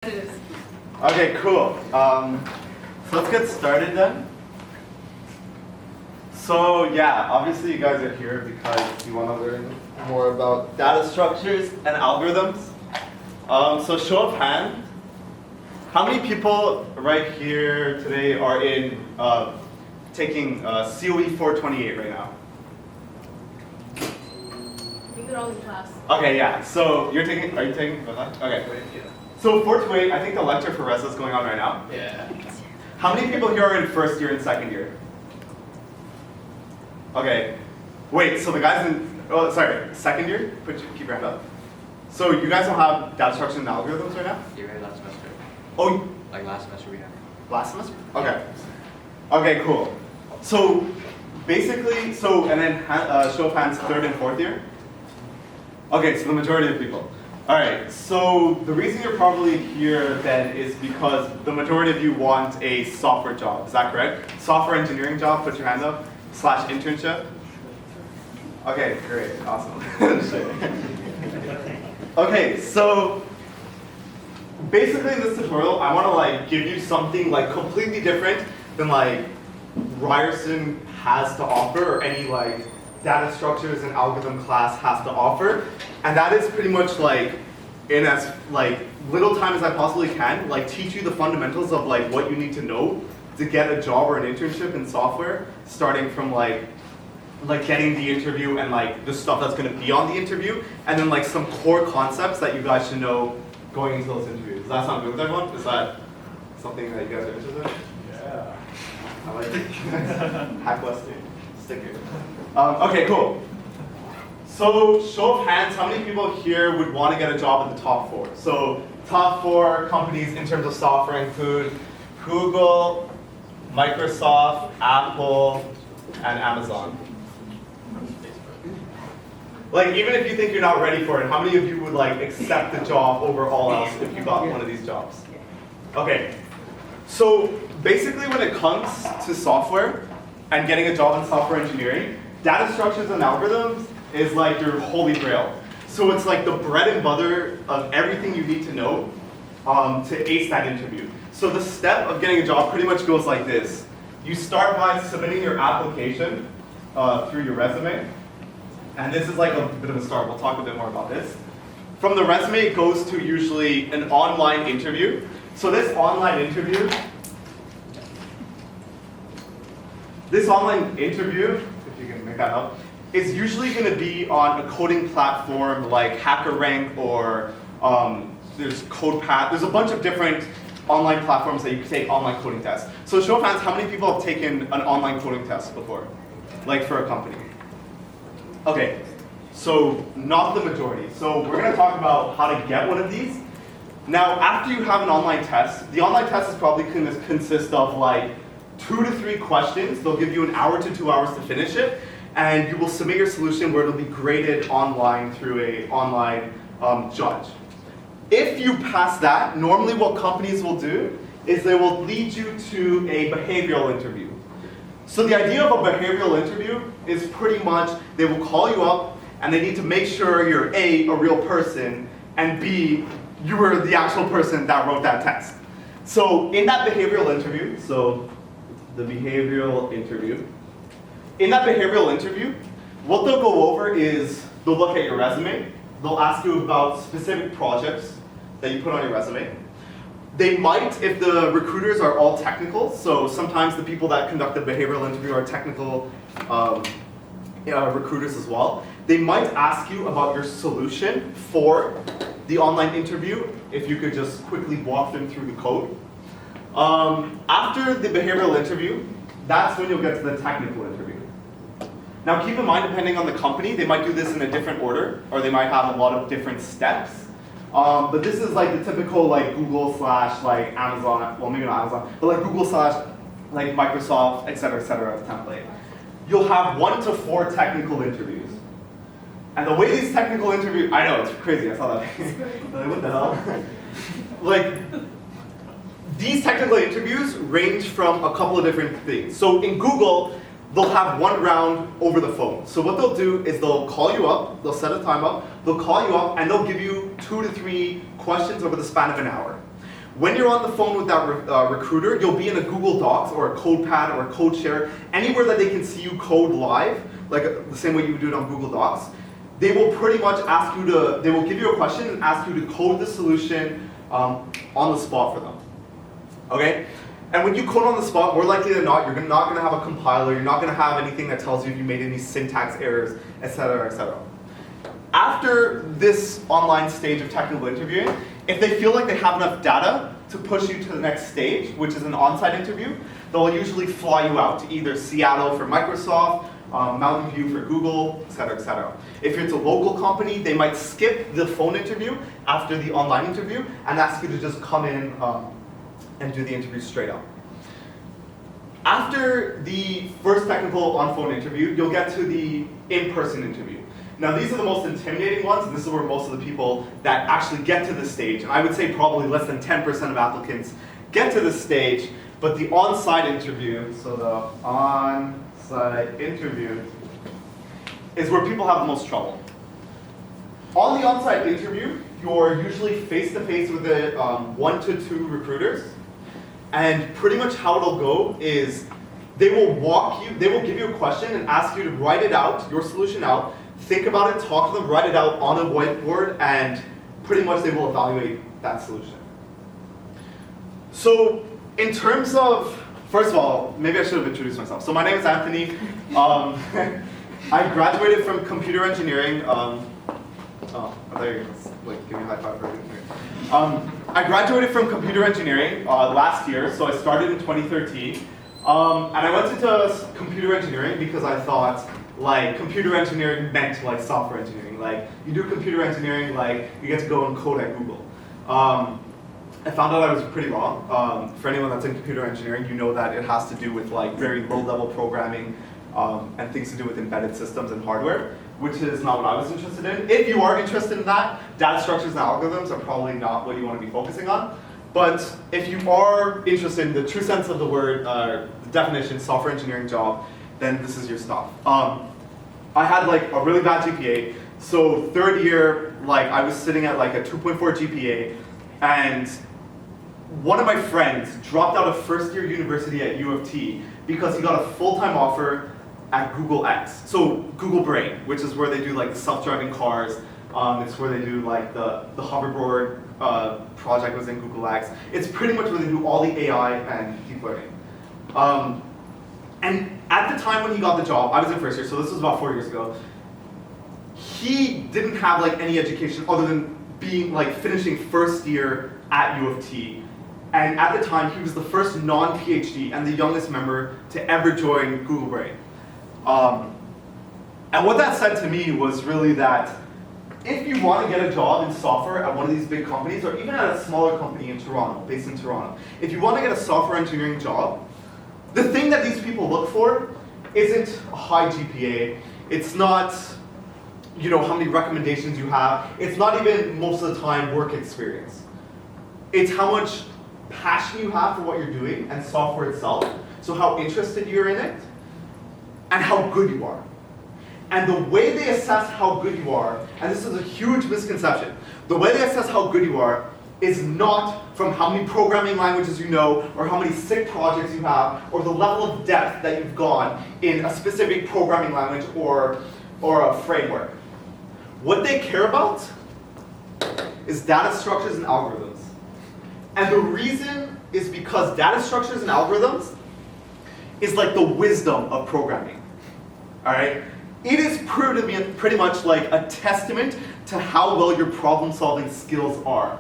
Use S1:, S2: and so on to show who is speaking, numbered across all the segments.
S1: Okay, cool. So let's get started then. So yeah, obviously you guys are here because you want to learn more about data structures and algorithms. So show of hand, how many people right here today are in taking COE 428 right now?
S2: We could all in class.
S1: Okay, yeah. So you're taking? Are you taking? Okay. So 428, I think the lecture for Reza is going on right now.
S3: Yeah.
S1: How many people here are in first year and second year? Okay. Wait, so the guys in, oh, sorry, second year? Keep your hand up. So you guys don't have data structures and algorithms right now?
S3: Yeah, last semester.
S1: Oh,
S3: Like last semester we had.
S1: last semester? Okay. Okay, cool. So basically, and then show of hands, third and fourth year? Okay, so the majority of people. All right, so the reason you're probably here then is because the majority of you want a software job, is that correct? Software engineering job, put your hand up, / internship. Okay, great, awesome. Okay, so basically in this tutorial, I want to give you something completely different than Ryerson has to offer, or any data structures and algorithm class has to offer, and that is pretty much in as little time as I possibly can, teach you the fundamentals of what you need to know to get a job or an internship in software, starting from getting the interview and the stuff that's going to be on the interview, and then some core concepts that you guys should know going into those interviews. Does that sound good with everyone? Is that something that you guys are interested in?
S4: Yeah.
S1: I like it. Hack Westy. Sticker. Okay, cool. So, show of hands, how many people here would want to get a job in the top 4? So, top 4 companies in terms of software include Google, Microsoft, Apple, and Amazon. Even if you think you're not ready for it, how many of you would accept the job over all else if you got one of these jobs? Okay. So, basically when it comes to software and getting a job in software engineering, data structures and algorithms is your holy grail. So it's the bread and butter of everything you need to know to ace that interview. So the step of getting a job pretty much goes like this. You start by submitting your application through your resume. And this is a bit of a start. We'll talk a bit more about this. From the resume, it goes to usually an online interview. So this online interview, if you can make that up, is usually going to be on a coding platform like HackerRank or there's CodePath. There's a bunch of different online platforms that you can take online coding tests. So show of hands, how many people have taken an online coding test before? For a company? Okay, so not the majority. So we're going to talk about how to get one of these. Now, after you have an online test, the online test is probably going to consist of 2 to 3 questions. They'll give you an hour to 2 hours to finish it, and you will submit your solution where it'll be graded online through an online judge. If you pass that, normally what companies will do is they will lead you to a behavioral interview. So the idea of a behavioral interview is pretty much they will call you up and they need to make sure you're A, a real person, and B, you were the actual person that wrote that test. So in that behavioral interview, in that behavioral interview, what they'll go over is they'll look at your resume, they'll ask you about specific projects that you put on your resume. They might, if the recruiters are all technical, so sometimes the people that conduct the behavioral interview are technical recruiters as well, they might ask you about your solution for the online interview, if you could just quickly walk them through the code. After the behavioral interview, that's when you'll get to the technical interview. Now keep in mind, depending on the company, they might do this in a different order, or they might have a lot of different steps. But this is the typical Google / Amazon, well maybe not Amazon, but Google / Microsoft, etc. template. You'll have 1 to 4 technical interviews. And the way these technical interviews, I know, it's crazy, I saw that. What the hell? These technical interviews range from a couple of different things. So in Google, they'll have 1 round over the phone. So what they'll do is they'll call you up, they'll set a time up, they'll call you up, and they'll give you 2 to 3 questions over the span of an hour. When you're on the phone with that recruiter, you'll be in a Google Docs or a CodePad or a CodeShare, anywhere that they can see you code live, like the same way you would do it on Google Docs. They will pretty much ask you to, they will give you a question and ask you to code the solution on the spot for them. Okay? And when you code on the spot, more likely than not, you're not going to have a compiler, you're not going to have anything that tells you if you made any syntax errors, etc., etc. After this online stage of technical interviewing, if they feel like they have enough data to push you to the next stage, which is an on-site interview, they'll usually fly you out to either Seattle for Microsoft, Mountain View for Google, etc., etc. If it's a local company, they might skip the phone interview after the online interview and ask you to just come in and do the interview straight up. After the first technical on-phone interview, you'll get to the in-person interview. Now these are the most intimidating ones, and this is where most of the people that actually get to this stage, and I would say probably less than 10% of applicants get to this stage, but the on-site interview, so the on-site interview, is where people have the most trouble. On the on-site interview, you're usually face-to-face with the 1 to 2 recruiters, and pretty much how it'll go is they will give you a question and ask you to write it out, your solution out, think about it, talk to them, write it out on a whiteboard, and pretty much they will evaluate that solution. So in terms of, first of all, maybe I should have introduced myself. So my name is Anthony. I graduated from computer engineering. I thought you were going to give me a high five for engineering. I graduated from computer engineering last year, so I started in 2013. And I went into computer engineering because I thought like computer engineering meant like software engineering. Like you do computer engineering, like you get to go and code at Google. I found out I was pretty wrong. For anyone that's in computer engineering, you know that it has to do with like very low-level programming and things to do with embedded systems and hardware, which is not what I was interested in. If you are interested in that, data structures and algorithms are probably not what you want to be focusing on. But if you are interested in the true sense of the word, the definition, software engineering job, then this is your stuff. I had like a really bad GPA. So third year, like I was sitting at like a 2.4 GPA, and one of my friends dropped out of first year university at U of T because he got a full-time offer at Google X. So Google Brain, which is where they do like the self-driving cars. It's where they do like the hoverboard project was in Google X. It's pretty much where they do all the AI and deep learning. And at the time when he got the job, I was in first year, so this was about 4 years ago. He didn't have like any education other than being like finishing first year at U of T. And at the time, he was the first non-PhD and the youngest member to ever join Google Brain. And what that said to me was really that if you want to get a job in software at one of these big companies, or even at a smaller company in Toronto, based in Toronto, if you want to get a software engineering job, the thing that these people look for isn't a high GPA. It's not, you know, how many recommendations you have. It's not even most of the time work experience. It's how much passion you have for what you're doing and software itself. So how interested you're in it and how good you are. And the way they assess how good you are, and this is a huge misconception, the way they assess how good you are is not from how many programming languages you know, or how many sick projects you have, or the level of depth that you've gone in a specific programming language or a framework. What they care about is data structures and algorithms. And the reason is because data structures and algorithms is like the wisdom of programming. All right? It is pretty much like a testament to how well your problem-solving skills are.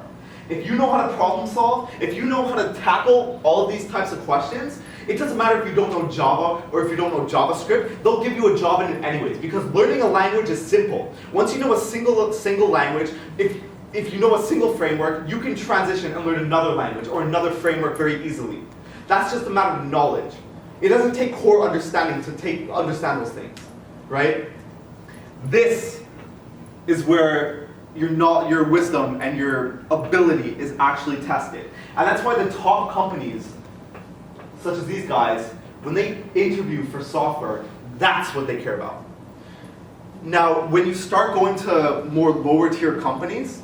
S1: If you know how to problem solve, if you know how to tackle all of these types of questions, it doesn't matter if you don't know Java or if you don't know JavaScript, they'll give you a job in it anyways, because learning a language is simple. Once you know a single language, if you know a single framework, you can transition and learn another language or another framework very easily. That's just a matter of knowledge. It doesn't take core understanding to understand those things, right? This is where your wisdom and your ability is actually tested. And that's why the top companies, such as these guys, when they interview for software, that's what they care about. Now, when you start going to more lower tier companies,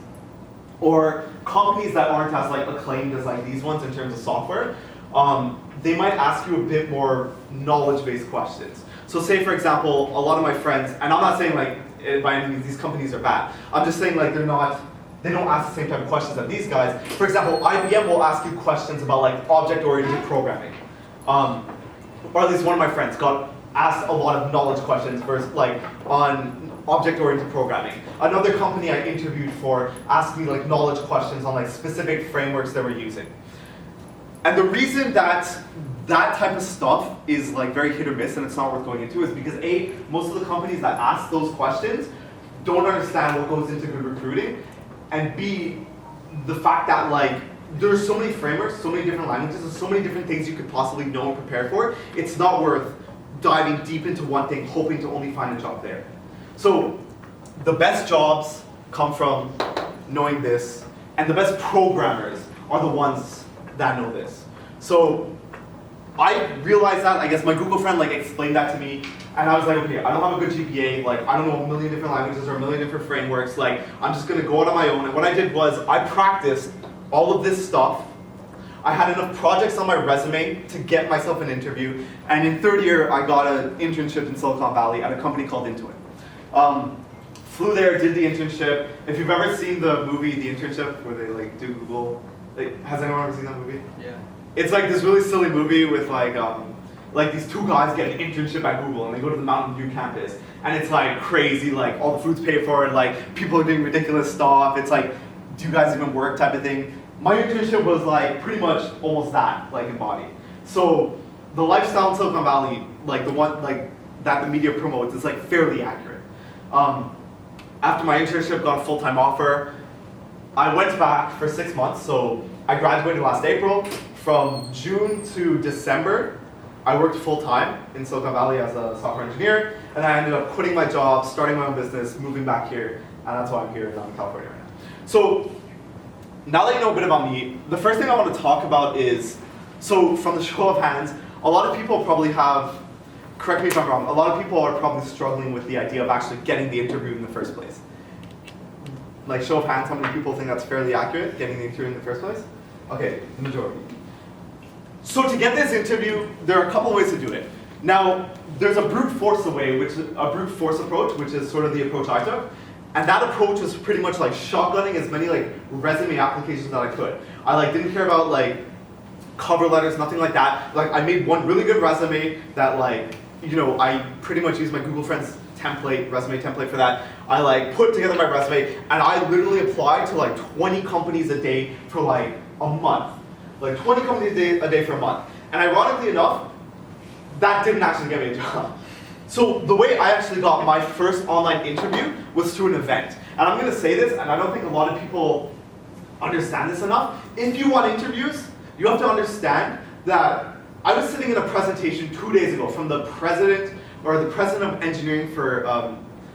S1: or companies that aren't as like acclaimed as like these ones in terms of software, they might ask you a bit more knowledge-based questions. So say for example, a lot of my friends, and I'm not saying like by any means these companies are bad, I'm just saying like they don't ask the same type of questions as these guys. For example, IBM will ask you questions about like object-oriented programming. Or at least one of my friends got asked a lot of knowledge questions versus like on object-oriented programming. Another company I interviewed for asked me like knowledge questions on like specific frameworks they were using. And the reason that that type of stuff is like very hit or miss and it's not worth going into is because A, most of the companies that ask those questions don't understand what goes into good recruiting, and B, the fact that like there's so many frameworks, so many different languages, and so many different things you could possibly know and prepare for, it's not worth diving deep into one thing hoping to only find a job there. So the best jobs come from knowing this, and the best programmers are the ones that know this. So I realized that, I guess my Google friend like explained that to me, and I was like, okay, I don't have a good GPA, like I don't know a million different languages or a million different frameworks, like I'm just gonna go out on my own. And what I did was I practiced all of this stuff. I had enough projects on my resume to get myself an interview, and in third year I got an internship in Silicon Valley at a company called Intuit. Flew there, did the internship. If you've ever seen the movie The Internship, where they like do Google, like, has anyone ever seen that movie?
S3: Yeah.
S1: It's like this really silly movie with like these two guys get an internship at Google and they go to the Mountain View campus, and it's like crazy, like all the food's paid for and like people are doing ridiculous stuff. It's like, do you guys even work type of thing. My internship was like pretty much almost that, like embodied. So the lifestyle in Silicon Valley, like the one like that the media promotes, is like fairly accurate. After my internship, got a full-time offer. I went back for 6 months, so I graduated last April. From June to December, I worked full-time in Silicon Valley as a software engineer, and I ended up quitting my job, starting my own business, moving back here, and that's why I'm here in California right now. So now that you know a bit about me, the first thing I want to talk about is, so from the show of hands, a lot of people probably have, correct me if I'm wrong, a lot of people are probably struggling with the idea of actually getting the interview in the first place. Like show of hands, how many people think that's fairly accurate, getting the interview in the first place? Okay, the majority. So to get this interview, there are a couple ways to do it. Now, there's a brute force approach, which is sort of the approach I took. And that approach was pretty much like shotgunning as many like resume applications that I could. I like didn't care about like cover letters, nothing like that. Like I made one really good resume that like, you know, I pretty much used my Google Friends resume template for that. I like put together my resume and I literally applied to like 20 companies a day for like a month. Like 20 companies a day for a month. And ironically enough, that didn't actually get me a job. So the way I actually got my first online interview was through an event. And I'm gonna say this, and I don't think a lot of people understand this enough. If you want interviews, you have to understand that I was sitting in a presentation 2 days ago from the president of engineering for,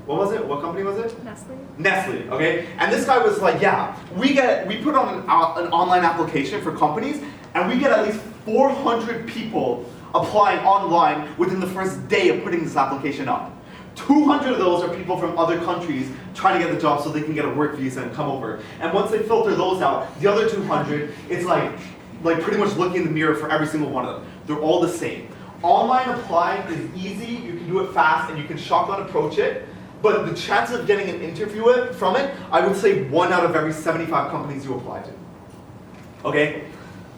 S1: what was it? What company was it?
S2: Nestle.
S1: Nestle, okay? And this guy was like, yeah, we put on an online application for companies, and we get at least 400 people applying online within the first day of putting this application up. 200 of those are people from other countries trying to get the job so they can get a work visa and come over. And once they filter those out, the other 200, it's like pretty much looking in the mirror for every single one of them. They're all the same. Online applying is easy, you can do it fast, and you can shotgun approach it. But the chance of getting an interview from it, I would say 1 out of every 75 companies you apply to. Okay?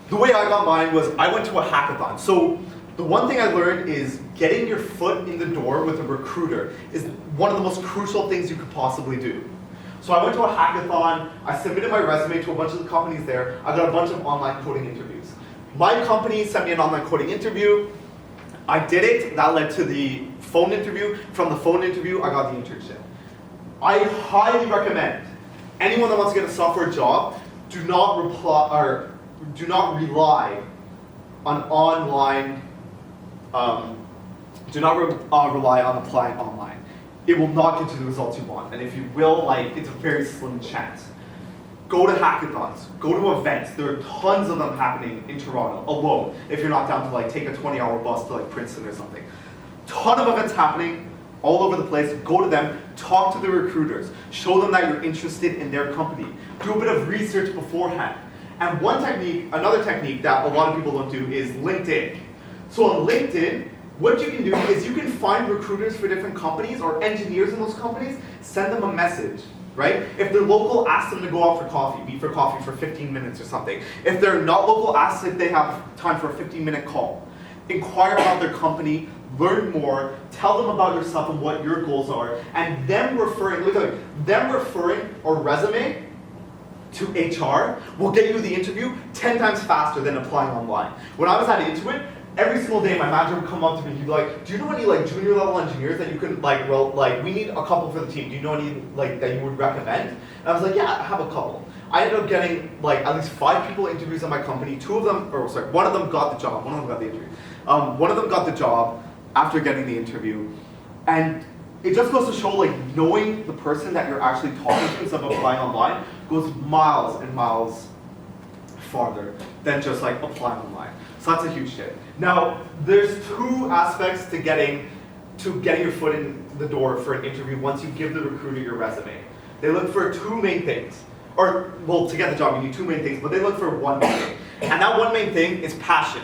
S1: The way I got mine was I went to a hackathon. So the one thing I learned is getting your foot in the door with a recruiter is one of the most crucial things you could possibly do. So I went to a hackathon, I submitted my resume to a bunch of the companies there, I got a bunch of online coding interviews. My company sent me an online coding interview, I did it, that led to the phone interview. From the phone interview, I got the internship. I highly recommend anyone that wants to get a software job, do not rely on online, rely on applying online. It will not get you the results you want, and if you will, like, it's a very slim chance. Go to hackathons, go to events. There are tons of them happening in Toronto alone, if you're not down to like take a 20-hour bus to like Princeton or something. Ton of events happening. all over the place. Go to them, talk to the recruiters, show them that you're interested in their company. Do a bit of research beforehand. And another technique that a lot of people don't do is LinkedIn. So on LinkedIn, what you can do is you can find recruiters for different companies or engineers in those companies, send them a message, right? If they're local, ask them to go out for coffee, meet for coffee for 15 minutes or something. If they're not local, ask if they have time for a 15-minute call. Inquire about their company, learn more, tell them about yourself and what your goals are, and them referring a resume to HR will get you the interview 10 times faster than applying online. When I was at Intuit, every single day my manager would come up to me, he'd be like, do you know any junior level engineers that you can we need a couple for the team, do you know any that you would recommend? And I was like, yeah, I have a couple. I ended up getting at least 5 people interviews at my company. One of them got the job, one of them got the interview. One of them got the job after getting the interview. And it just goes to show knowing the person that you're actually talking to instead of applying online goes miles and miles farther than just applying online. So that's a huge tip. Now, there's 2 aspects to getting your foot in the door for an interview once you give the recruiter your resume. They look for 2 main things. To get the job, you need 2 main things, but they look for 1 main thing. And that 1 main thing is passion.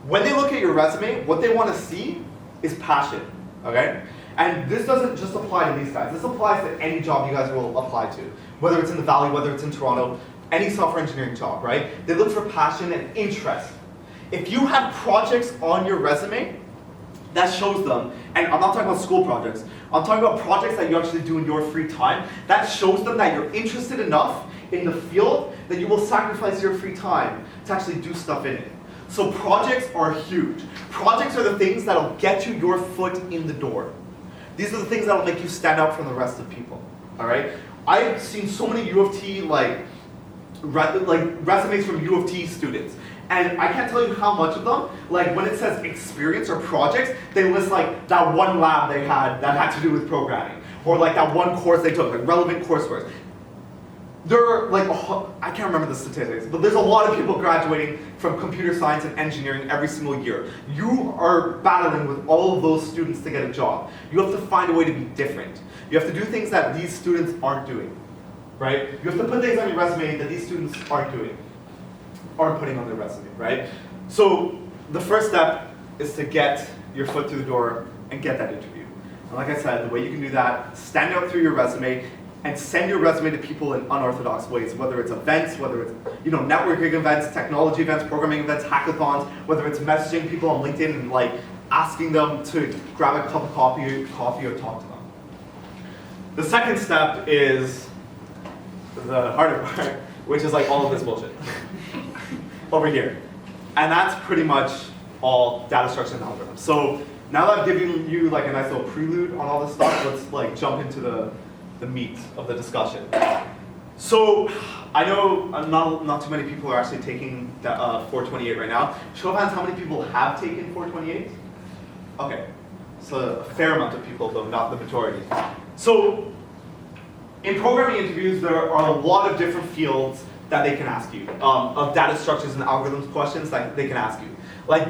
S1: When they look at your resume, what they want to see is passion, okay? And this doesn't just apply to these guys. This applies to any job you guys will apply to. Whether it's in the Valley, whether it's in Toronto, any software engineering job, right? They look for passion and interest. If you have projects on your resume, that shows them, and I'm not talking about school projects, I'm talking about projects that you actually do in your free time, that shows them that you're interested enough in the field that you will sacrifice your free time to actually do stuff in it. So projects are huge. Projects are the things that'll get you your foot in the door. These are the things that'll make you stand out from the rest of people, all right? I've seen so many U of T, resumes from U of T students. And I can't tell you how much of them, when it says experience or projects, they list that one lab they had that had to do with programming. Or that one course they took, relevant coursework. There are I can't remember the statistics, but there's a lot of people graduating from computer science and engineering every single year. You are battling with all of those students to get a job. You have to find a way to be different. You have to do things that these students aren't doing, right? You have to put things on your resume that these students aren't putting on their resume, right? So the first step is to get your foot through the door and get that interview. And like I said, the way you can do that, stand out through your resume and send your resume to people in unorthodox ways, whether it's events, whether it's networking events, technology events, programming events, hackathons, whether it's messaging people on LinkedIn and asking them to grab a cup of coffee or talk to them. The second step is the harder part, which is all of this bullshit over here. And that's pretty much all data structure and algorithms. So now that I've given you a nice little prelude on all this stuff, let's jump into the meat of the discussion. So I know not too many people are actually taking 428 right now. Show of hands, how many people have taken 428? Okay, so a fair amount of people, though not the majority. So in programming interviews, there are a lot of different fields that they can ask you, of data structures and algorithms questions that they can ask you.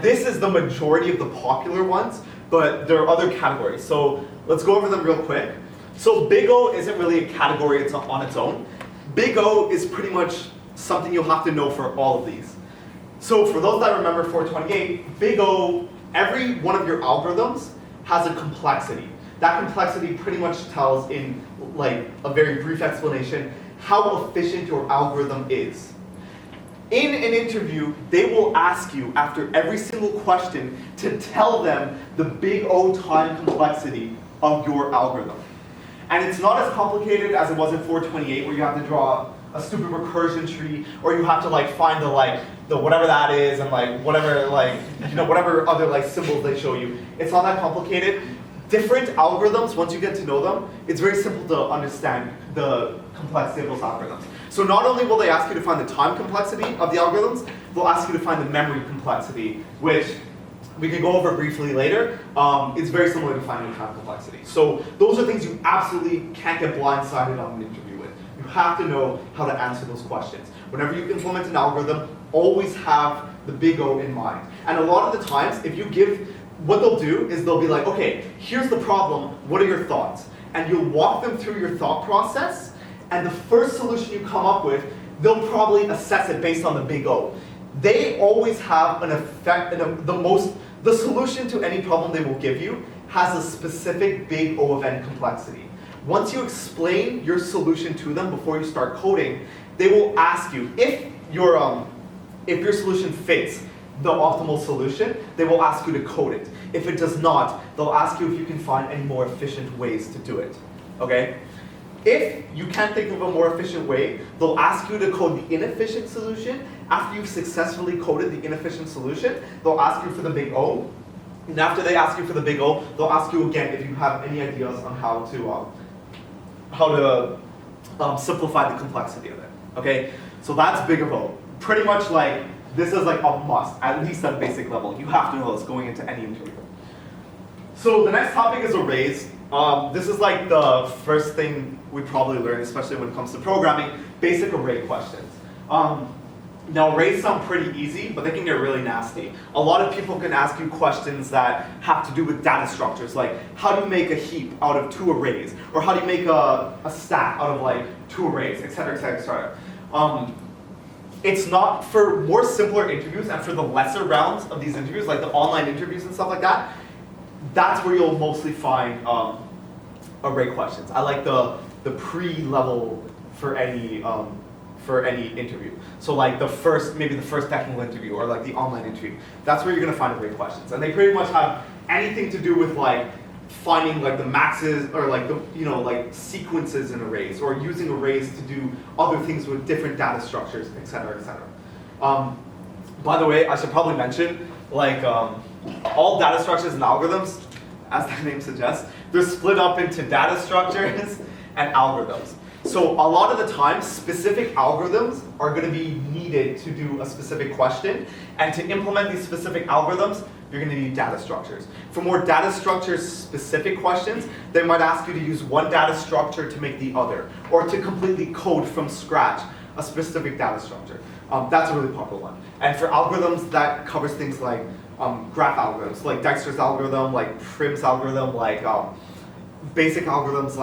S1: This is the majority of the popular ones, but there are other categories. So let's go over them real quick. So Big O isn't really a category on its own. Big O is pretty much something you'll have to know for all of these. So for those that remember 428, Big O, every one of your algorithms has a complexity. That complexity pretty much tells in a very brief explanation how efficient your algorithm is. In an interview, they will ask you after every single question to tell them the Big O time complexity of your algorithm. And it's not as complicated as it was in 428, where you have to draw a stupid recursion tree, or you have to find the whatever that is, and whatever whatever other symbols they show you. It's not that complicated. Different algorithms, once you get to know them, it's very simple to understand the complexity of those algorithms. So not only will they ask you to find the time complexity of the algorithms, they'll ask you to find the memory complexity, which we can go over briefly later. It's very similar to finding time complexity. So those are things you absolutely can't get blindsided on an interview with. You have to know how to answer those questions. Whenever you implement an algorithm, always have the Big O in mind. And a lot of the times, if you give what they'll do is they'll be like, okay, here's the problem, what are your thoughts? And you'll walk them through your thought process, and the first solution you come up with, they'll probably assess it based on the big O. They always have an effect, the solution to any problem they will give you has a specific big O of n complexity. Once you explain your solution to them before you start coding, they will ask you if your solution fits the optimal solution, they will ask you to code it. If it does not, they'll ask you if you can find any more efficient ways to do it. Okay? If you can't think of a more efficient way, they'll ask you to code the inefficient solution. After you've successfully coded the inefficient solution, they'll ask you for the big O. And after they ask you for the big O, they'll ask you again if you have any ideas on how to simplify the complexity of it. Okay? So that's big O. Pretty much like, this is like a must, at least at a basic level. You have to know this going into any interview. So the next topic is arrays. This is like the first thing we probably learn, especially when it comes to programming, basic array questions. Now arrays sound pretty easy, but they can get really nasty. A lot of people can ask you questions that have to do with data structures, like how do you make a heap out of 2 arrays? Or how do you make a stack out of like 2 arrays, et cetera, et cetera, et cetera. It's not, for more simpler interviews and for the lesser rounds of these interviews, like the online interviews and stuff like that, that's where you'll mostly find array questions. I like the pre-level for any interview. So like maybe the first technical interview or like the online interview. That's where you're gonna find array questions. And they pretty much have anything to do with like finding like the maxes or like the, like sequences in arrays or using arrays to do other things with different data structures, et cetera, et cetera. By the way, I should probably mention, like all data structures and algorithms, as the name suggests, they're split up into data structures and algorithms. So a lot of the time, specific algorithms are going to be needed to do a specific question, and to implement these specific algorithms, you're going to need data structures. For more data structures specific questions, they might ask you to use one data structure to make the other, or to completely code from scratch a specific data structure. That's a really popular one. And for algorithms, that covers things like graph algorithms, like Dijkstra's algorithm, like Prim's algorithm, like basic algorithms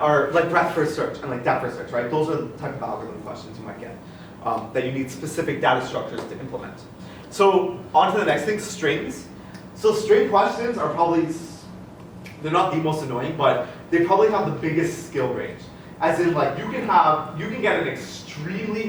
S1: or like breadth first search and like depth first search, right? Those are the type of algorithm questions you might get that you need specific data structures to implement. So on to the next thing, strings. So string questions are probably, they're not the most annoying, but they probably have the biggest skill range. As in, like, you can get an extremely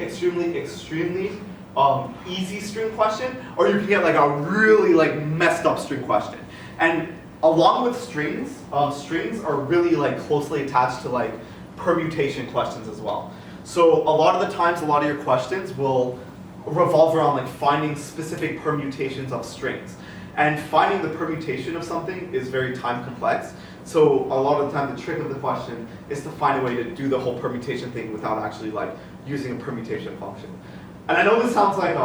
S1: easy string question, or you can get like a really like messed up string question. And along with strings, strings are really like closely attached to like permutation questions as well. So a lot of the times, a lot of your questions will revolve around like finding specific permutations of strings. And finding the permutation of something is very time complex. So a lot of the time, the trick of the question is to find a way to do the whole permutation thing without actually like using a permutation function. And I know this sounds like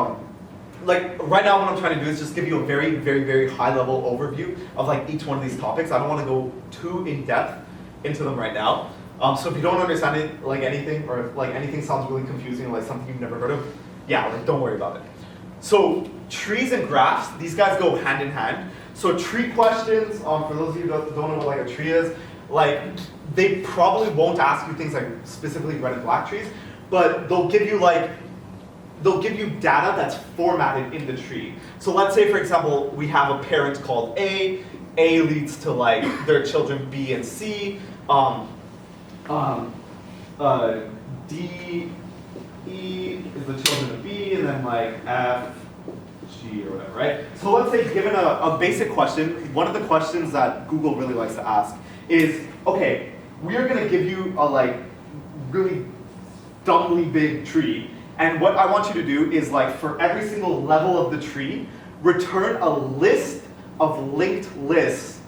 S1: right now what I'm trying to do is just give you a very, very, very high level overview of like each one of these topics. I don't want to go too in depth into them right now. So if you don't understand it, like anything, or if like anything sounds really confusing, or like something you've never heard of, yeah, like don't worry about it. So trees and graphs, these guys go hand in hand. So tree questions, for those of you who don't know what like a tree is, like they probably won't ask you things like specifically red and black trees, but they'll give you data that's formatted in the tree. So let's say, for example, we have a parent called A leads to like their children B and C, D, E is the children of B, and then like F, G, or whatever, right? So let's say, given a basic question, one of the questions that Google really likes to ask is, okay, we are gonna give you a like really dumbly big tree, and what I want you to do is like for every single level of the tree, return a list of linked lists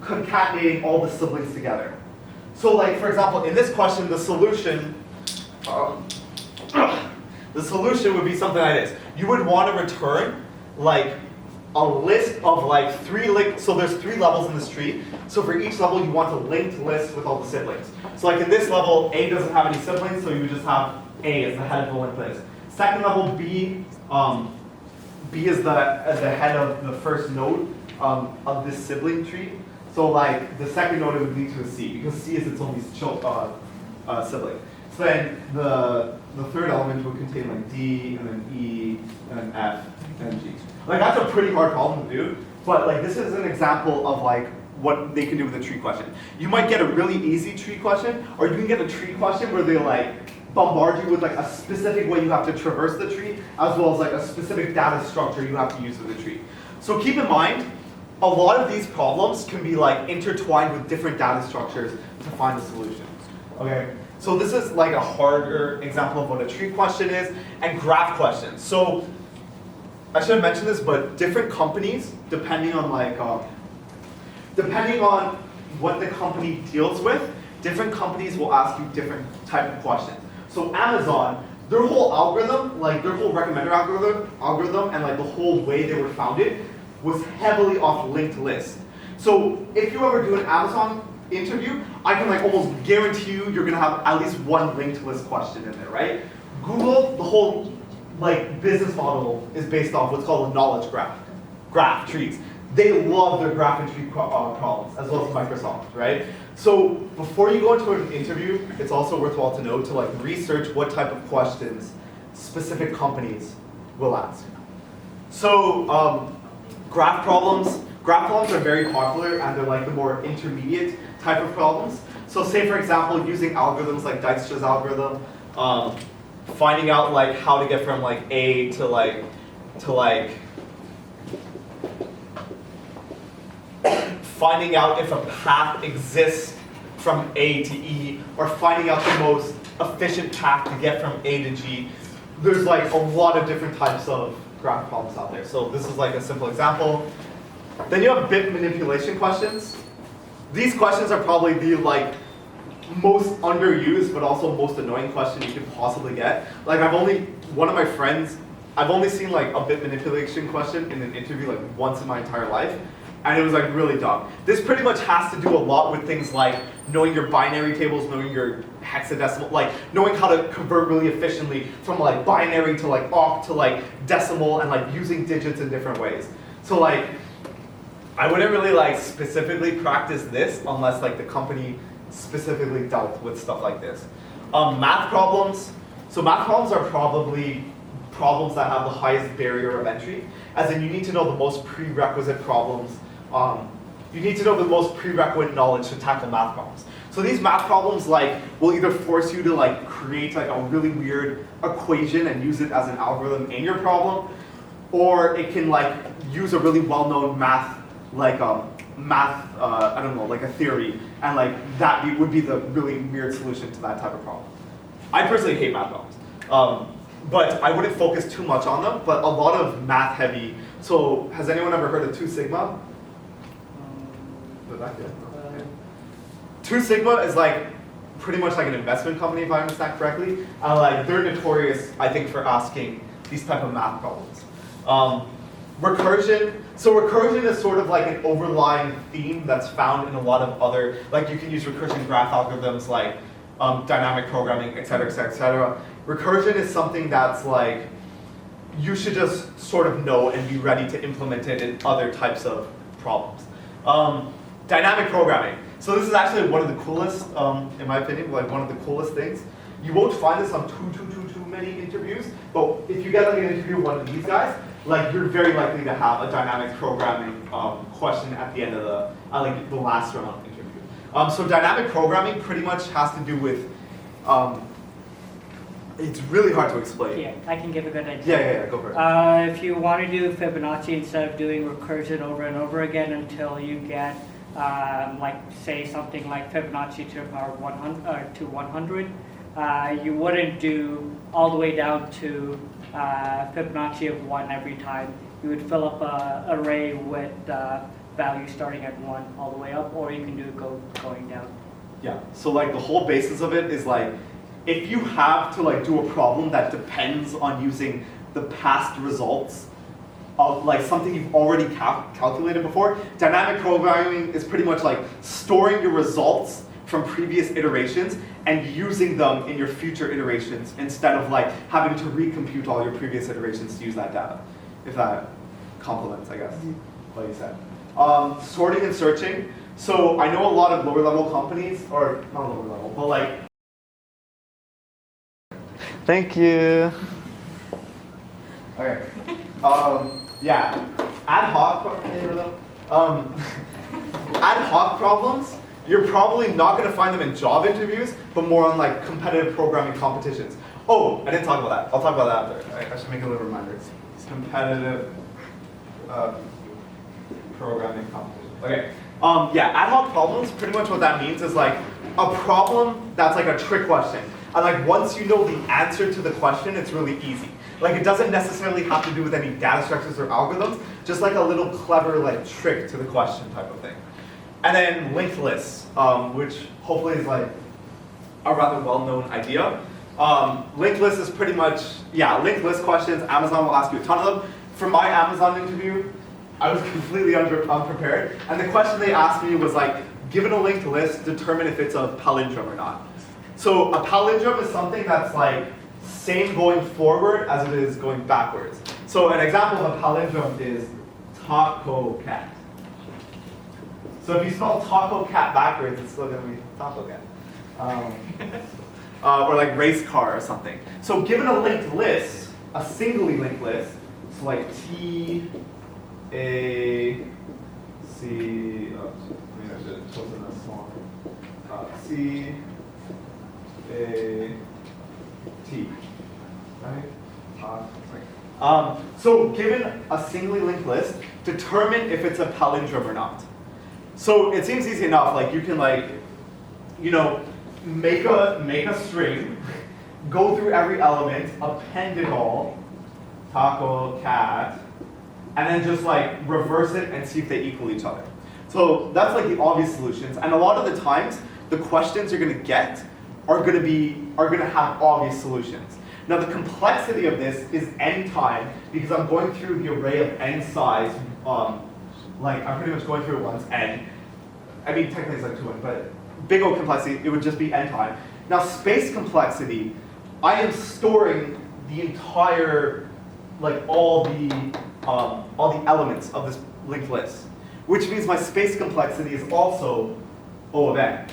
S1: concatenating all the siblings together. So like, for example, in this question, the solution would be something like this. You would want to return like a list of like so there's 3 levels in this tree. So for each level, you want a linked list with all the siblings. So like in this level, A doesn't have any siblings, so you would just have A as the head of the linked list. Second level, B B is the head of the first node of this sibling tree. So like the second node it would lead to a C because C is its only sibling. So then the third element would contain like D and then E and then F and then G. Like that's a pretty hard problem to do, but like this is an example of like what they can do with a tree question. You might get a really easy tree question, or you can get a tree question where they like bombard you with like a specific way you have to traverse the tree, as well as like a specific data structure you have to use with the tree. So keep in mind, a lot of these problems can be like intertwined with different data structures to find a solution. Okay, so this is like a harder example of what a tree question is, and graph questions. So I should have mentioned this, but different companies, depending on what the company deals with, different companies will ask you different type of questions. So Amazon, their whole algorithm, like their whole recommender algorithm, and like the whole way they were founded was heavily off linked lists. So if you ever do an Amazon interview, I can like almost guarantee you're gonna have at least one linked list question in there, right? Google, the whole like business model is based off what's called a knowledge graph trees. They love their graph and tree problems, as well as Microsoft, right? So before you go into an interview, it's also worthwhile to know to like research what type of questions specific companies will ask. So graph problems are very popular, and they're like the more intermediate type of problems. So say for example, using algorithms like Dijkstra's algorithm, finding out like how to get from like A to like finding out if a path exists from A to E, or finding out the most efficient path to get from A to G. There's like a lot of different types of graph problems out there. So this is like a simple example. Then you have bit manipulation questions. These questions are probably the like most underused but also most annoying question you could possibly get. Like one of my friends, I've only seen like a bit manipulation question in an interview like once in my entire life, and it was like really dumb. This pretty much has to do a lot with things like knowing your binary tables, knowing your hexadecimal, like knowing how to convert really efficiently from like binary to like oct to like decimal, and like using digits in different ways. So like I wouldn't really like specifically practice this unless like the company specifically dealt with stuff like this. Math problems. So math problems are probably problems that have the highest barrier of entry, as in you need to know the most prerequisite problems. You need to know the most prerequisite knowledge to tackle math problems. So these math problems like will either force you to like create like a really weird equation and use it as an algorithm in your problem, or it can like use a really well-known math like I don't know, like a theory, and like that would be the really weird solution to that type of problem. I personally hate math problems, but I wouldn't focus too much on them. But a lot of math heavy. So has anyone ever heard of 2 Sigma? Two Sigma is like pretty much like an investment company, if I understand correctly. And like they're notorious, I think, for asking these type of math problems. Recursion. So recursion is sort of like an overlying theme that's found in a lot of other, like you can use recursion graph algorithms like dynamic programming, et cetera, et cetera, et cetera. Recursion is something that's like, you should just sort of know and be ready to implement it in other types of problems. Dynamic programming. So this is actually one of the coolest, in my opinion, like one of the coolest things. You won't find this on too many interviews, but if you get like an interview with one of these guys, like you're very likely to have a dynamic programming question at the end of the last round interview. So dynamic programming pretty much has to do with, it's really hard to explain.
S3: Yeah, I can give a good idea.
S1: Yeah, go for it.
S3: If you want to do Fibonacci instead of doing recursion over and over again until you get, like say something like Fibonacci to the power 100, to 100, you wouldn't do all the way down to Fibonacci of 1 every time. You would fill up an array with values starting at 1 all the way up, or you can do it going down.
S1: Yeah, so like the whole basis of it is like, if you have to like do a problem that depends on using the past results of like something you've already calculated before, dynamic programming is pretty much like storing your results from previous iterations and using them in your future iterations instead of like having to recompute all your previous iterations to use that data. if that complements, I guess, what you said. Sorting and searching. So I know a lot of lower level companies, or not lower level, but like. Thank you. Okay. Yeah. Ad hoc. Ad hoc problems. You're probably not going to find them in job interviews, but more on like competitive programming competitions. Oh, I didn't talk about that. I'll talk about that after. I should make a little reminder. It's competitive programming competition. Okay. Yeah, ad hoc problems, pretty much what that means is like a problem that's like a trick question. And like once you know the answer to the question, it's really easy. Like it doesn't necessarily have to do with any data structures or algorithms, just like a little clever like trick to the question type of thing. And then linked lists, which hopefully is like a rather well-known idea. Linked list is pretty much, yeah, linked list questions. Amazon will ask you a ton of them. For my Amazon interview, I was completely unprepared. And the question they asked me was like, given a linked list, determine if it's a palindrome or not. So a palindrome is something that's like same going forward as it is going backwards. So an example of a palindrome is taco cat. So if you spell taco cat backwards, it's still going to be taco cat. Or like race car or something. So given a linked list, a singly linked list, so like T, A, C, maybe I should have chosen a small, C, A, T, right? So given a singly linked list, determine if it's a palindrome or not. So it seems easy enough, like you can like, you know, make a string, go through every element, append it all, taco, cat, and then just like reverse it and see if they equal each other. So that's like the obvious solutions. And a lot of the times, the questions you're gonna get are gonna have obvious solutions. Now the complexity of this is n time, because I'm going through the array of n size, like I'm pretty much going through it once, n. I mean, technically it's like 2n, but big O complexity, it would just be n time. Now space complexity, I am storing the entire, like all the elements of this linked list, which means my space complexity is also O of n.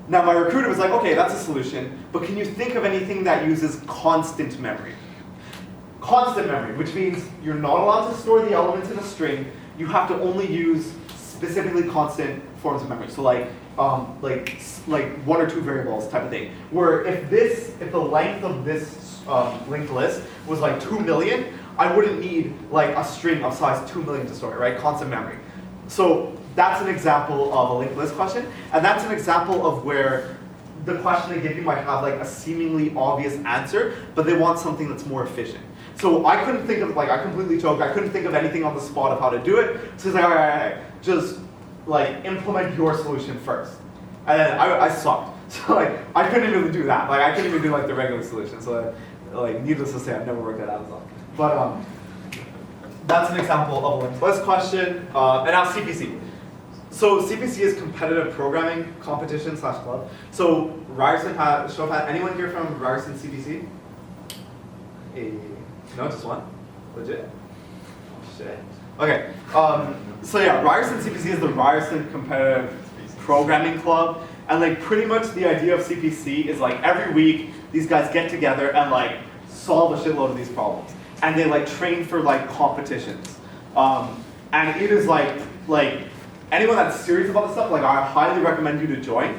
S1: Now my recruiter was like, okay, that's a solution, but can you think of anything that uses constant memory? Constant memory, which means you're not allowed to store the elements in a string, you have to only use specifically constant forms of memory. So like 1 or 2 variables type of thing. Where if the length of this linked list was like 2 million, I wouldn't need like a string of size 2 million to store it, right? Constant memory. So that's an example of a linked list question, and that's an example of where the question they give you might have like a seemingly obvious answer, but they want something that's more efficient. So I couldn't think of, like, I completely choked, I couldn't think of anything on the spot of how to do it, so it's like, all right, just like implement your solution first. And then I sucked. So like, I couldn't even do that. Like I couldn't even do like the regular solution. So like, needless to say, I've never worked at Amazon. But that's an example of a linked list question. And now CPC. So CPC is competitive programming competition / club. So Ryerson show of hands. Anyone here from Ryerson CPC? Hey. No, just one? Legit? Oh shit. Okay. So yeah, Ryerson CPC is the Ryerson Competitive Programming Club. And like pretty much the idea of CPC is like every week these guys get together and like solve a shitload of these problems. And they like train for like competitions. And it is like anyone that's serious about this stuff, like I highly recommend you to join.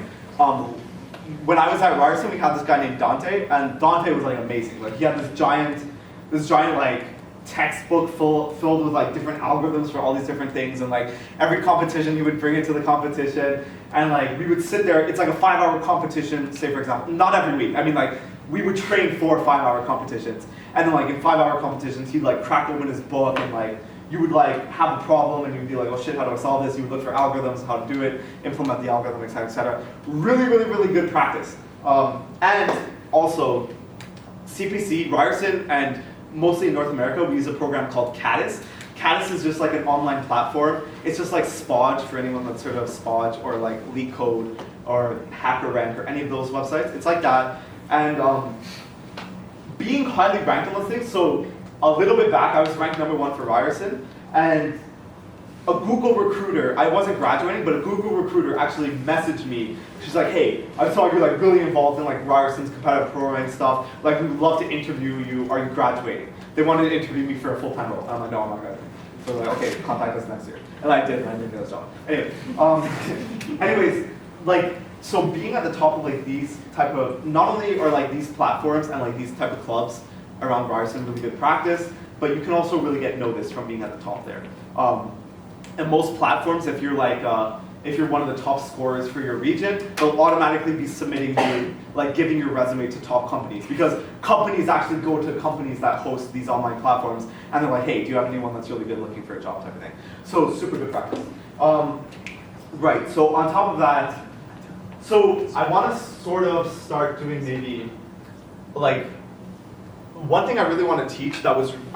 S1: When I was at Ryerson, we had this guy named Dante, and Dante was like amazing. Like he had this giant like textbook filled with like different algorithms for all these different things, and like every competition he would bring it to the competition, and like we would sit there. It's like a 5-hour competition, say for example, not every week. I mean like we would train for 5-hour competitions, and then like in 5-hour competitions he'd like crack open his book and like you would like have a problem and you'd be like, oh shit, how do I solve this? You would look for algorithms, how to do it, implement the algorithm, et cetera, et cetera. Really, really, really good practice. And also CPC, Ryerson, and mostly in North America, we use a program called Caddis. Caddis is just like an online platform. It's just like Spodge for anyone that's heard of Spodge, or like LeetCode or HackerRank or any of those websites. It's like that. And being highly ranked on those things, so a little bit back, I was ranked #1 for Ryerson, and a Google recruiter, I wasn't graduating, but a Google recruiter actually messaged me. She's like, hey, I saw you're like really involved in like Ryerson's competitive programming stuff. Like, we'd love to interview you. Are you graduating? They wanted to interview me for a full-time role. I'm like, no, I'm not graduating. So they're like, okay, contact us next year. And I did, and I didn't get a job. Anyway, anyways, like, so being at the top of like these type of, not only are like these platforms and like these type of clubs around Ryerson really good practice, but you can also really get noticed from being at the top there. And most platforms, if you're like, if you're one of the top scorers for your region, they'll automatically be submitting you, like giving your resume to top companies, because companies actually go to companies that host these online platforms, and they're like, hey, do you have anyone that's really good looking for a job type of thing? So super good practice. Right, so on top of that, so I want to sort of start doing maybe, like, one thing I really want to teach I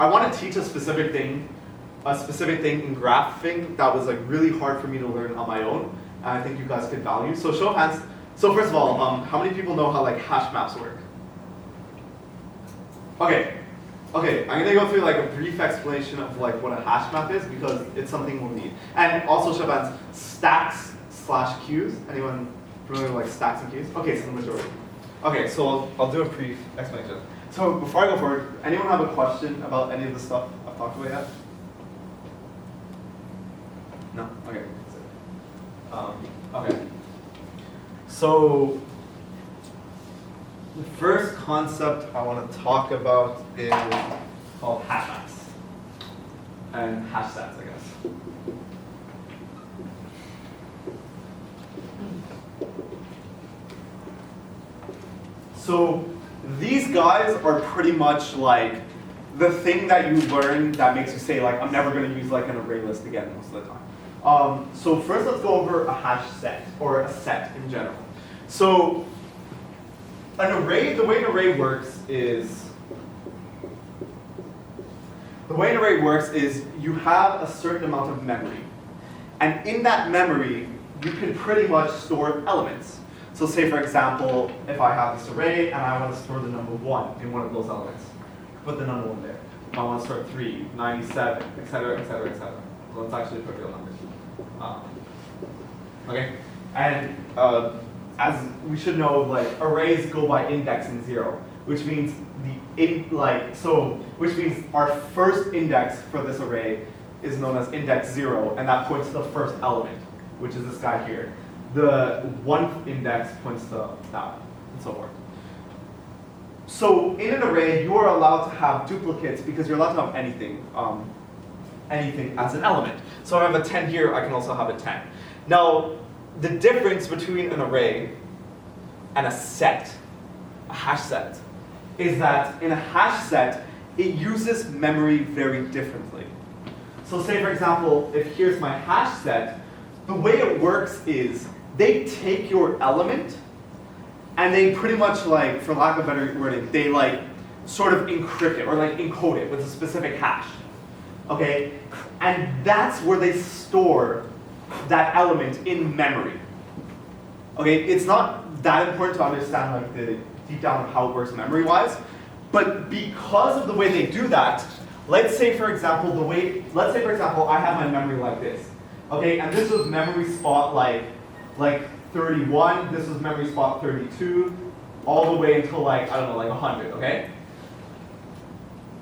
S1: want to teach a specific thing in graphing that was like really hard for me to learn on my own, and I think you guys could value. So show of hands. So first of all, how many people know how like hash maps work? Okay, I'm gonna go through like a brief explanation of like what a hash map is, because it's something we'll need. And also show of hands, stacks/queues. Anyone familiar with like stacks and queues? Okay, so the majority. Okay, so I'll do a brief explanation. So before I go forward, anyone have a question about any of the stuff I've talked about yet? No? Okay. Okay. So the first concept I want to talk about is called hashmaps and hash sets, I guess. So these guys are pretty much like the thing that you learn that makes you say like, I'm never going to use like an array list again most of the time. So first let's go over a hash set, or a set in general. So an array, the way an array works is you have a certain amount of memory. And in that memory, you can pretty much store elements. So say for example, if I have this array and I want to store the number 1 in one of those elements, put the number 1 there. I want to store 3, 97, etc., etc., etc. So let's actually put real numbers. Okay, and as we should know, like arrays go by indexing 0, which means which means our first index for this array is known as index 0, and that points to the first element, which is this guy here. The 1th index points to that one, and so forth. So in an array, you are allowed to have duplicates because you're allowed to have anything as an element. So I have a 10 here, I can also have a 10. Now, the difference between an array and a set, a hash set, is that in a hash set, it uses memory very differently. So say for example, if here's my hash set, the way it works is they take your element and they pretty much like, for lack of better wording, they like sort of encrypt it or like encode it with a specific hash. Okay? And that's where they store that element in memory. Okay? It's not that important to understand like the deep down of how it works memory-wise, but because of the way they do that, let's say for example I have my memory like this. Okay? And this was memory spot like 31, this was memory spot 32, all the way until like, I don't know, like 100, okay?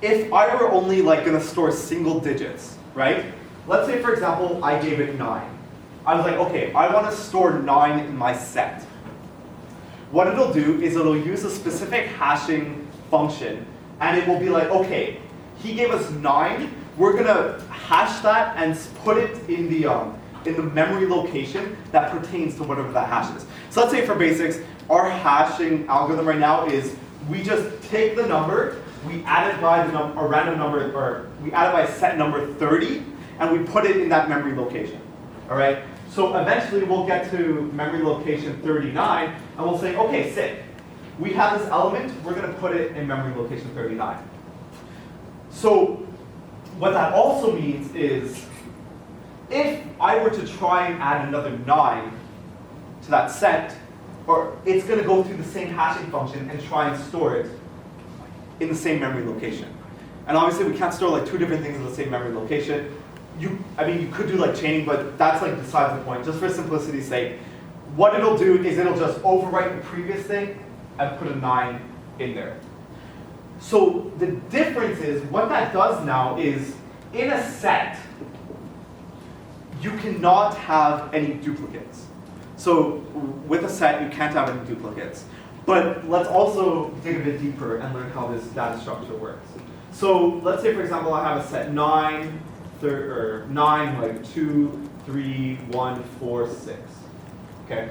S1: If I were only like gonna store single digits, right? Let's say for example, I gave it 9. I was like, okay, I wanna store 9 in my set. What it'll do is it'll use a specific hashing function, and it will be like, okay, he gave us 9, we're gonna hash that and put it in the memory location that pertains to whatever that hash is. So let's say for basics, our hashing algorithm right now is we just take the number, we add it by a random number, or we add it by set number 30, and we put it in that memory location. All right? So eventually we'll get to memory location 39, and we'll say, okay, sick. We have this element, we're going to put it in memory location 39. So what that also means is, if I were to try and add another 9 to that set, or it's going to go through the same hashing function and try and store it in the same memory location. And obviously we can't store like two different things in the same memory location. You could do like chaining, but that's like besides the point. Just for simplicity's sake, what it'll do is it'll just overwrite the previous thing and put a 9 in there. So the difference is, what that does now is, in a set, you cannot have any duplicates. So with a set, you can't have any duplicates. But let's also dig a bit deeper and learn how this data structure works. So let's say, for example, I have a set 9, like 2, 3, 1, 4, 6. Okay?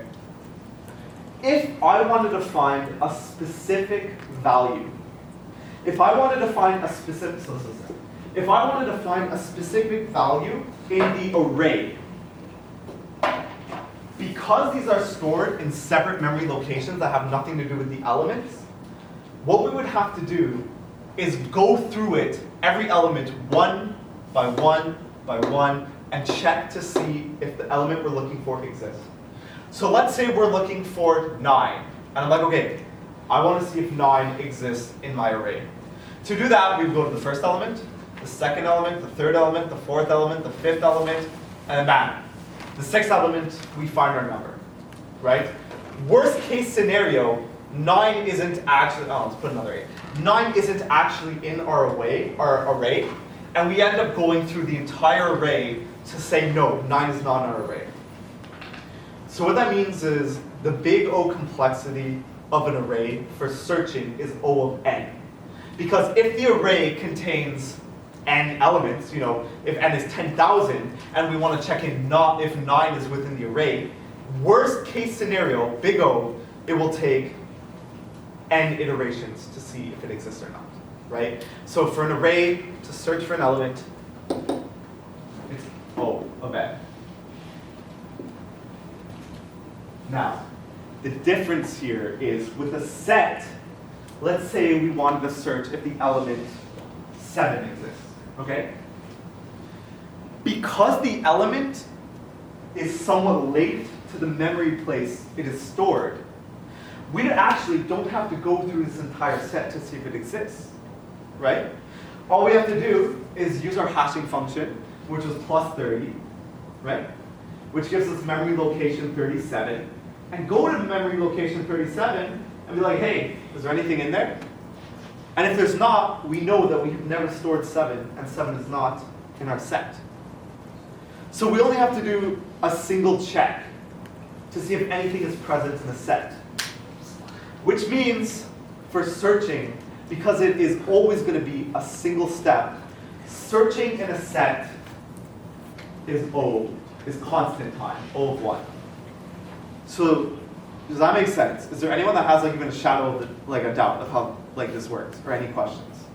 S1: If I wanted to find a specific value, if I wanted to find a specific value in the array, because these are stored in separate memory locations that have nothing to do with the elements, what we would have to do is go through it, every element one by one by one, and check to see if the element we're looking for exists. So let's say we're looking for 9, and I'm like, okay, I want to see if 9 exists in my array. To do that, we would go to the first element, the second element, the third element, the fourth element, the fifth element, and then bam. The sixth element, we find our number, right? Worst case scenario, 9 isn't actually, let's put another 8. 9 isn't actually in our array, and we end up going through the entire array to say, no, 9 is not in our array. So what that means is the big O complexity of an array for searching is O of n. Because if the array contains n elements, if n is 10,000, and we want to check in if 9 is within the array, worst case scenario, big O, it will take n iterations to see if it exists or not, right? So for an array to search for an element, it's O of n. Now, the difference here is with a set, let's say we wanted to search if the element 7 exists, okay? Because the element is somewhat late to the memory place it is stored, we actually don't have to go through this entire set to see if it exists, right? All we have to do is use our hashing function, which is plus 30, right? Which gives us memory location 37, and go to memory location 37 and be like, hey, is there anything in there? And if there's not, we know that we have never stored 7, and 7 is not in our set. So we only have to do a single check to see if anything is present in the set. Which means, for searching, because it is always going to be a single step, searching in a set is constant time, O of 1. So, does that make sense? Is there anyone that has even a shadow of a doubt of how this works, or any questions?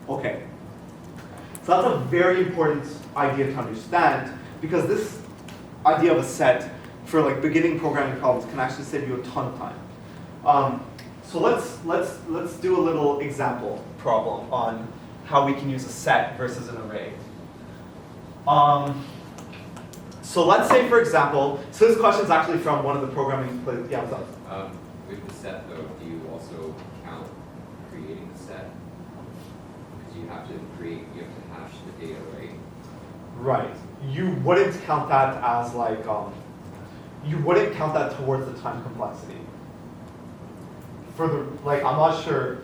S1: Okay. So that's a very important idea to understand, because this idea of a set for beginning programming problems can actually save you a ton of time. So let's do a little example problem on how we can use a set versus an array. So let's say, for example, so this question is actually from one of the programming places. Yeah, what's up?
S4: With the set, though, do you also count creating the set? Because you have to hash the data, right?
S1: Right. You wouldn't count that as you wouldn't count that towards the time complexity. For the I'm not sure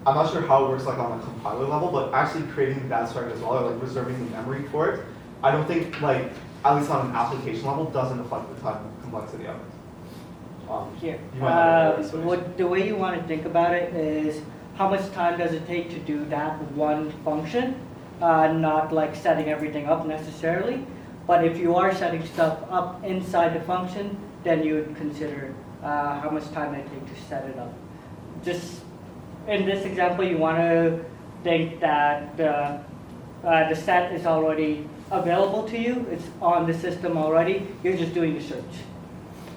S1: how it works on a compiler level, but actually creating the data structure as well, or reserving the memory for it, I don't think at least on an application level, doesn't affect the time complexity of it.
S3: Here,
S1: you might have a better
S3: the way you want to think about it is how much time does it take to do that one function, not setting everything up necessarily. But if you are setting stuff up inside the function, then you would consider how much time it takes to set it up. Just in this example, you want to think that the set is already available to you. It's on the system already. You're just doing the search.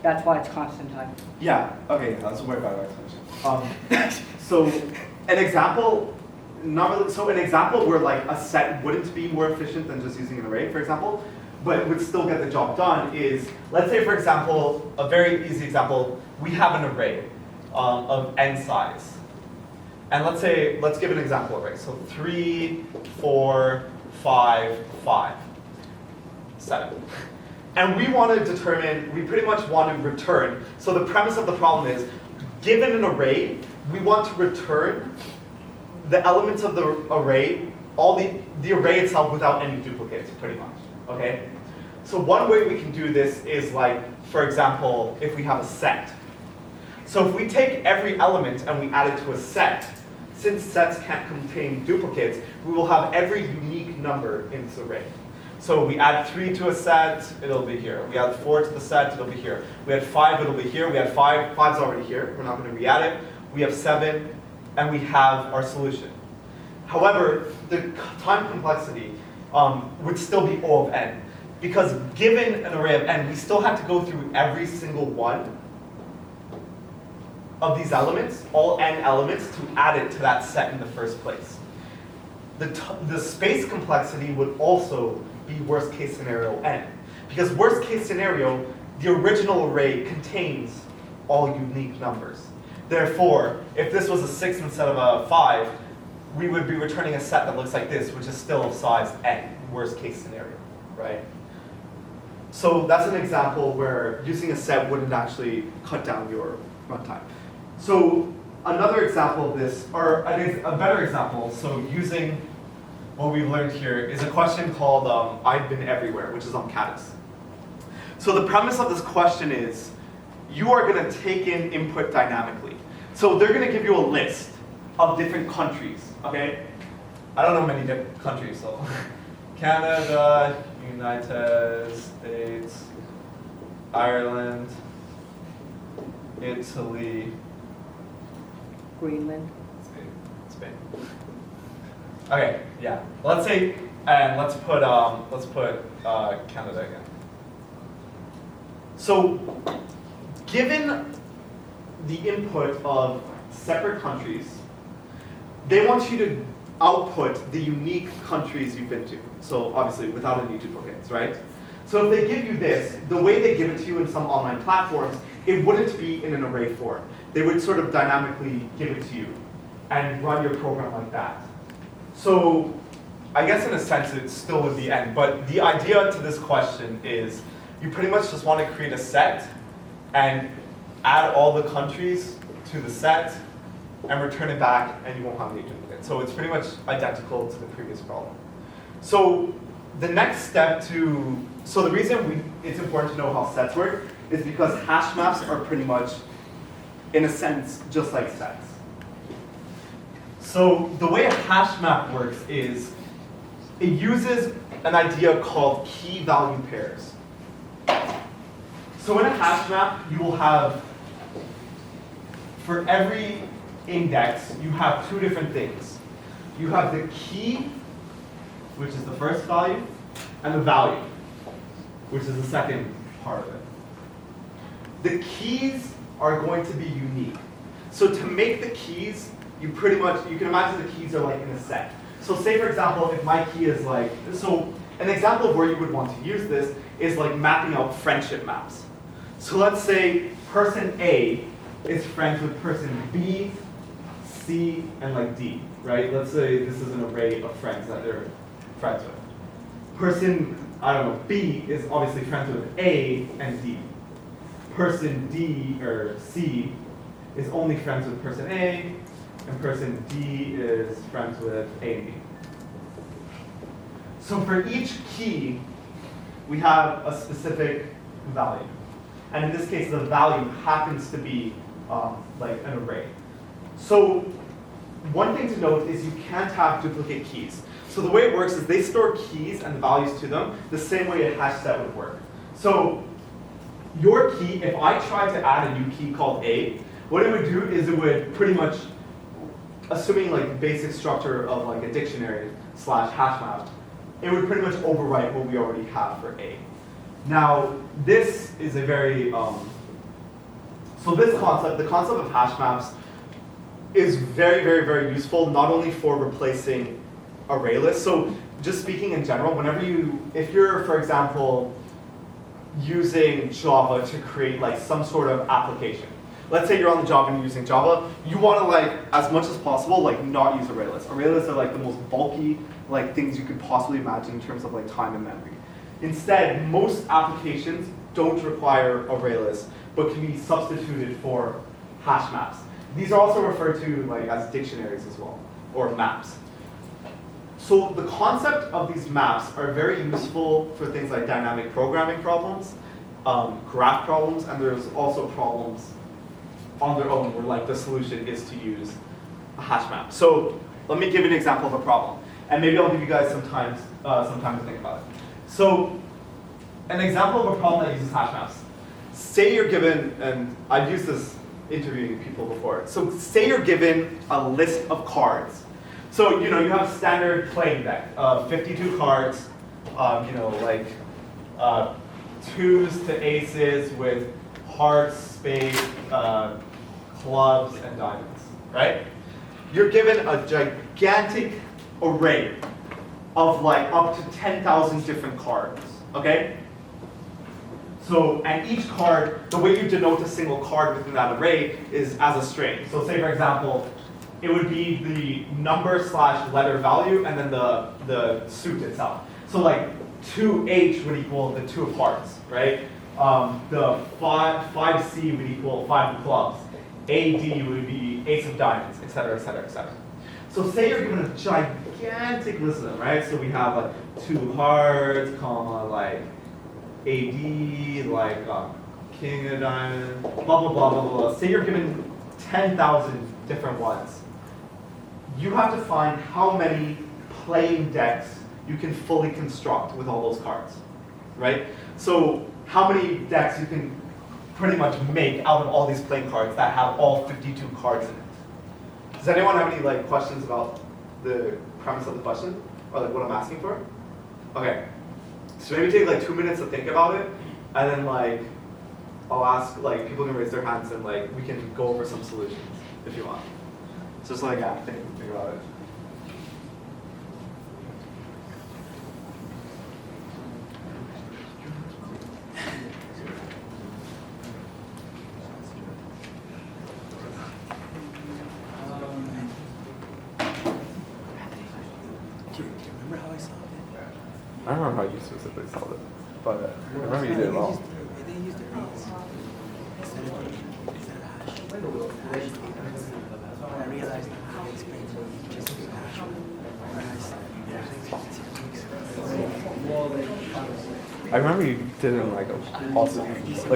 S3: That's why it's constant time.
S1: Yeah. Okay. That's a way better explanation. So an example, an example where a set wouldn't be more efficient than just using an array, for example, but would still get the job done is, let's say, for example, a very easy example, we have an array of n size. And let's give an example array. So 3, 4, 5, 5, 7. And we want to determine, we pretty much want to return. So the premise of the problem is, given an array, we want to return the elements of the array, all the array itself without any duplicates, pretty much, okay? So one way we can do this is like, for example, if we have a set. So if we take every element and we add it to a set, since sets can't contain duplicates, we will have every unique number in this array. So we add 3 to a set, it'll be here. We add 4 to the set, it'll be here. We add 5, it'll be here. We add 5, 5's already here. We're not going to re-add it. We have 7, and we have our solution. However, the time complexity would still be O of n. Because given an array of n, we still have to go through every single one of these elements, all n elements, to add it to that set in the first place. The space complexity would also be worst case scenario n. Because worst case scenario, the original array contains all unique numbers. Therefore, if this was a 6 instead of a 5, we would be returning a set that looks like this, which is still of size n, worst case scenario, right? So that's an example where using a set wouldn't actually cut down your runtime. So another example of this, or a better example, so using what we've learned here is a question called I've been everywhere, which is on Caddis. So the premise of this question is, you are going to take in input dynamically. So they're going to give you a list of different countries, okay? I don't know many different countries, so Canada, United States, Ireland, Italy,
S3: Greenland.
S1: Spain. Okay, yeah. Let's say, and let's put Canada again. So, given the input of separate countries, they want you to output the unique countries you've been to. So obviously without any duplicates, right? So if they give you this, the way they give it to you in some online platforms, it wouldn't be in an array form. They would sort of dynamically give it to you and run your program like that. So I guess in a sense it still would be n, but the idea to this question is you pretty much just want to create a set and add all the countries to the set and return it back, and you won't have any duplicates. So it's pretty much identical to the previous problem. So the next step so the reason it's important to know how sets work is because hash maps are pretty much, in a sense, just like sets. So the way a hash map works is it uses an idea called key value pairs. So in a hash map, you will have, for every index, you have two different things. You have the key, which is the first value, and the value, which is the second part of it. The keys are going to be unique. So to make the keys, you can imagine the keys are like in a set. So say for example, if my key is like, so an example of where you would want to use this is like mapping out friendship maps. So let's say person A is friends with person B, C, and like D, right? Let's say this is an array of friends that they're friends with. Person, I don't know, B is obviously friends with A and D. Person D or C is only friends with person A, and person D is friends with A and B. So for each key, we have a specific value. And in this case, the value happens to be like an array. So one thing to note is you can't have duplicate keys. So the way it works is they store keys and the values to them the same way a hash set would work. So your key, if I tried to add a new key called A, what it would do is it would pretty much, assuming like the basic structure of like a dictionary / hash map, it would pretty much overwrite what we already have for A. Now, this is a very, so this concept, the concept of hash maps is very, very, very useful, not only for replacing array lists. So just speaking in general, if you're, for example, using Java to create like some sort of application. let's say you're on the job and you're using Java, you want to like, as much as possible, like not use ArrayList. ArrayList are like the most bulky like things you could possibly imagine in terms of like time and memory. Instead, most applications don't require ArrayList, but can be substituted for hash maps. These are also referred to like as dictionaries as well, or maps. So the concept of these maps are very useful for things like dynamic programming problems, graph problems, and there's also problems on their own where like the solution is to use a hash map. So let me give you an example of a problem, and maybe I'll give you guys some time to think about it. So an example of a problem that uses hash maps. Say you're given, and I've used this interviewing people before. So say you're given a list of cards. So you have a standard playing deck of 52 cards, like 2s to aces with hearts, spades, clubs, and diamonds, right? You're given a gigantic array of like up to 10,000 different cards, okay? So, and each card, the way you denote a single card within that array is as a string. So say for example, it would be the number / letter value and then the suit itself. So like 2H would equal the 2 of hearts, right? The 5C would equal 5 of clubs. AD would be ace of diamonds, et cetera, et cetera, et cetera. So say you're given a gigantic list of them, right? So we have like 2 hearts, comma, like AD, like king of diamonds, blah, blah, blah, blah, blah. Say you're given 10,000 different ones. You have to find how many playing decks you can fully construct with all those cards, right? So how many decks you can pretty much make out of all these playing cards that have all 52 cards in it. Does anyone have any like questions about the premise of the question or like what I'm asking for? Okay, so maybe take like 2 minutes to think about it, and then like I'll ask, like people can raise their hands and like we can go over some solutions if you want. It's just like think about it.
S5: I don't remember how you specifically solved it, but I remember you did it well. I remember you did it in like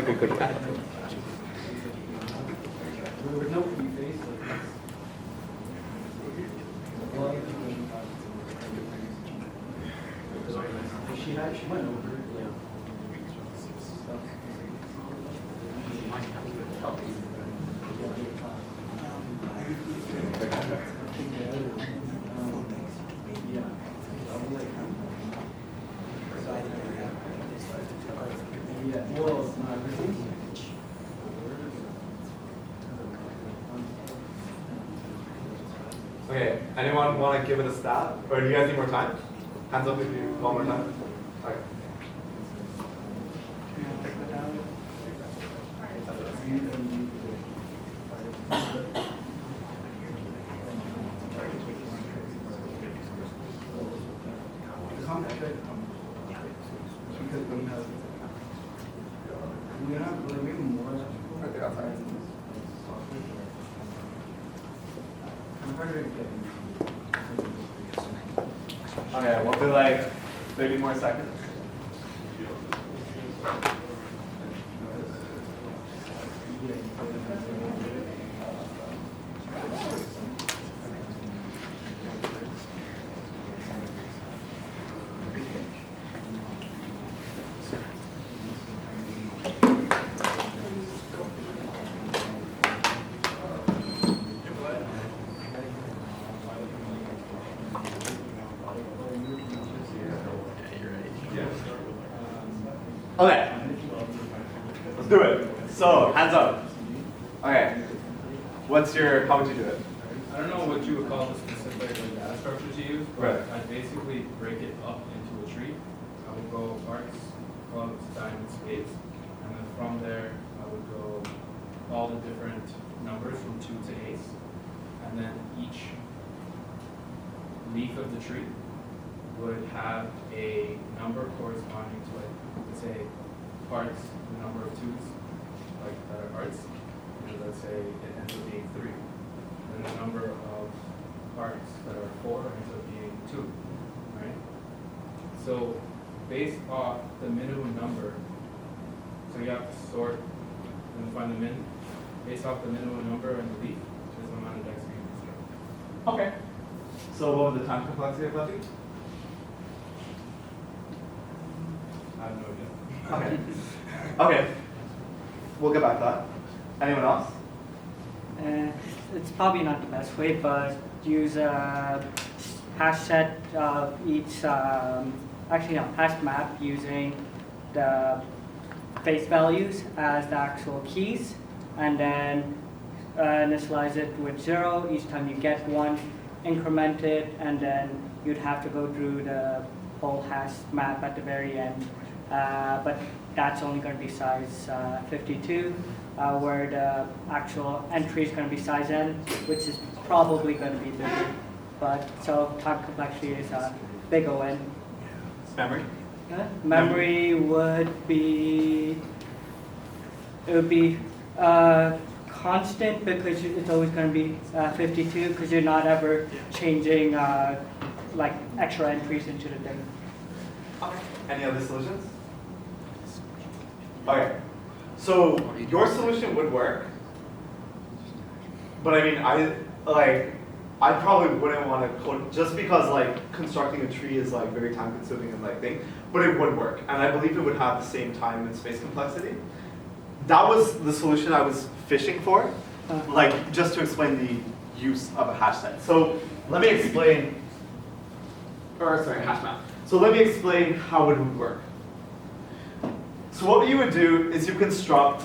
S5: a good way.
S1: Okay, anyone want to give it a stab? Or do you guys need more time? Hands up if you want more time. Okay. Okay, we'll do like 30 more seconds. Okay, let's do it. So, hands up. Okay, how would you do it?
S6: I don't know what you would call the specific data structures you use, but
S1: Right.
S6: I'd basically break it up into a tree. I would go hearts, clubs, diamonds, spades, and then from there I would go all the different numbers from 2 to ace, and then each leaf of the tree would have a number corresponding to, like, let's say, hearts, the number of 2s, like that are hearts, and let's say it ends up being 3. And the number of hearts that are 4 ends up being 2, right? So based off the minimum number, so you have to sort and find the min, based off the minimum number and the leaf, is the amount of decks you can construct.
S1: Okay. So what was the time complexity of Lefty?
S6: I have no idea.
S1: Okay. Okay. We'll get back to that. Anyone else?
S3: It's probably not the best way, but use a hash set of each, actually no, hash map using the face values as the actual keys, and then initialize it with 0 each time you get one, increment it, and then you'd have to go through the whole hash map at the very end. But that's only going to be size 52, where the actual entry is going to be size n, which is probably going to be bigger. But so time complexity is big O-N.
S1: Memory?
S3: Memory would be, it would be constant because it's always going to be 52 because you're not ever changing like extra entries into the thing.
S1: Okay. Any other solutions? Okay. So your solution would work, but I mean, I probably wouldn't want to code just because like constructing a tree is like very time consuming and like thing, but it would work, and I believe it would have the same time and space complexity. That was the solution I was fishing for, like just to explain the use of a hash set. So let me explain, or sorry, hash map. So let me explain how it would work. So what you would do is you construct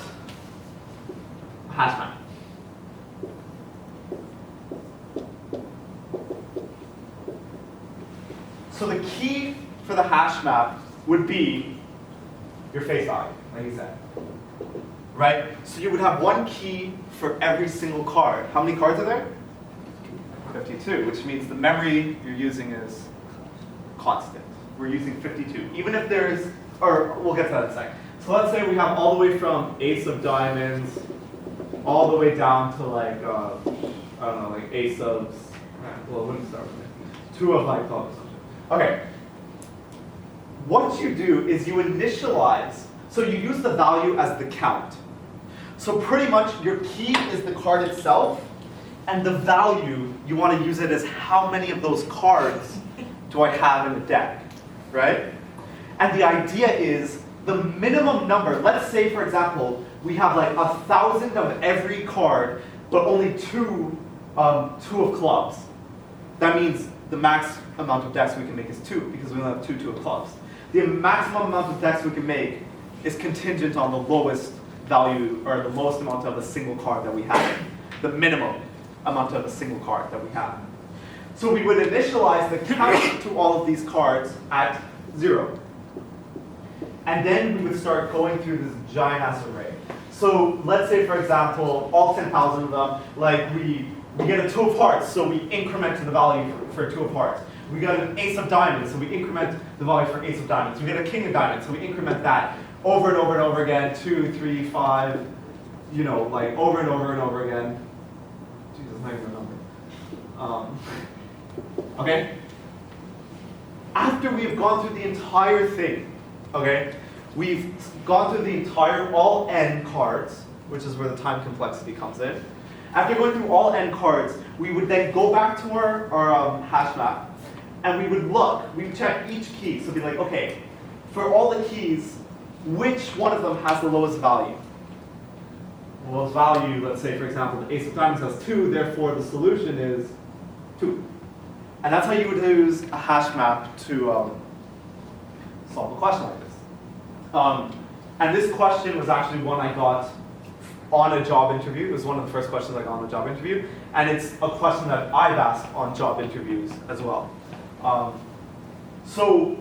S1: a hash map. So the key for the hash map would be your face value, like you said. Right? So you would have one key for every single card. How many cards are there? 52, which means the memory you're using is constant. We're using 52. Even if there's, or we'll get to that in a second. So let's say we have all the way from ace of diamonds, all the way down to like, I don't know, like ace of, well, it wouldn't start with it. 2 of like clubs. Okay. What you do is you initialize, so you use the value as the count. So pretty much your key is the card itself, and the value, you want to use it as how many of those cards do I have in the deck, right? And the idea is the minimum number, let's say for example, we have like 1,000 of every card, but only two of clubs. That means the max amount of decks we can make is 2, because we only have two of clubs. The maximum amount of decks we can make is contingent on the lowest value, or the lowest amount of a single card that we have. The minimum amount of a single card that we have. So we would initialize the count to all of these cards at 0. And then we would start going through this giant ass array. So let's say, for example, all 10,000 of them, like we get a 2 of hearts, so we increment to the value for 2 of hearts. We got an ace of diamonds, so we increment the value for ace of diamonds. We get a king of diamonds, so we increment that over and over and over again, 2, 3, 5, you know, like over and over and over again. Jesus, not even a number. Okay? After we've gone through the entire thing, okay, we've gone through the entire all n cards, which is where the time complexity comes in. After going through all n cards, we would then go back to our hash map, and we would look, we would check each key. So be like, okay, for all the keys, which one of them has the lowest value? The lowest value, let's say, for example, the ace of diamonds has 2, therefore the solution is 2. And that's how you would use a hash map to solve a question like this. And this question was actually one I got on a job interview. It was one of the first questions I got on a job interview. And it's a question that I've asked on job interviews as well. So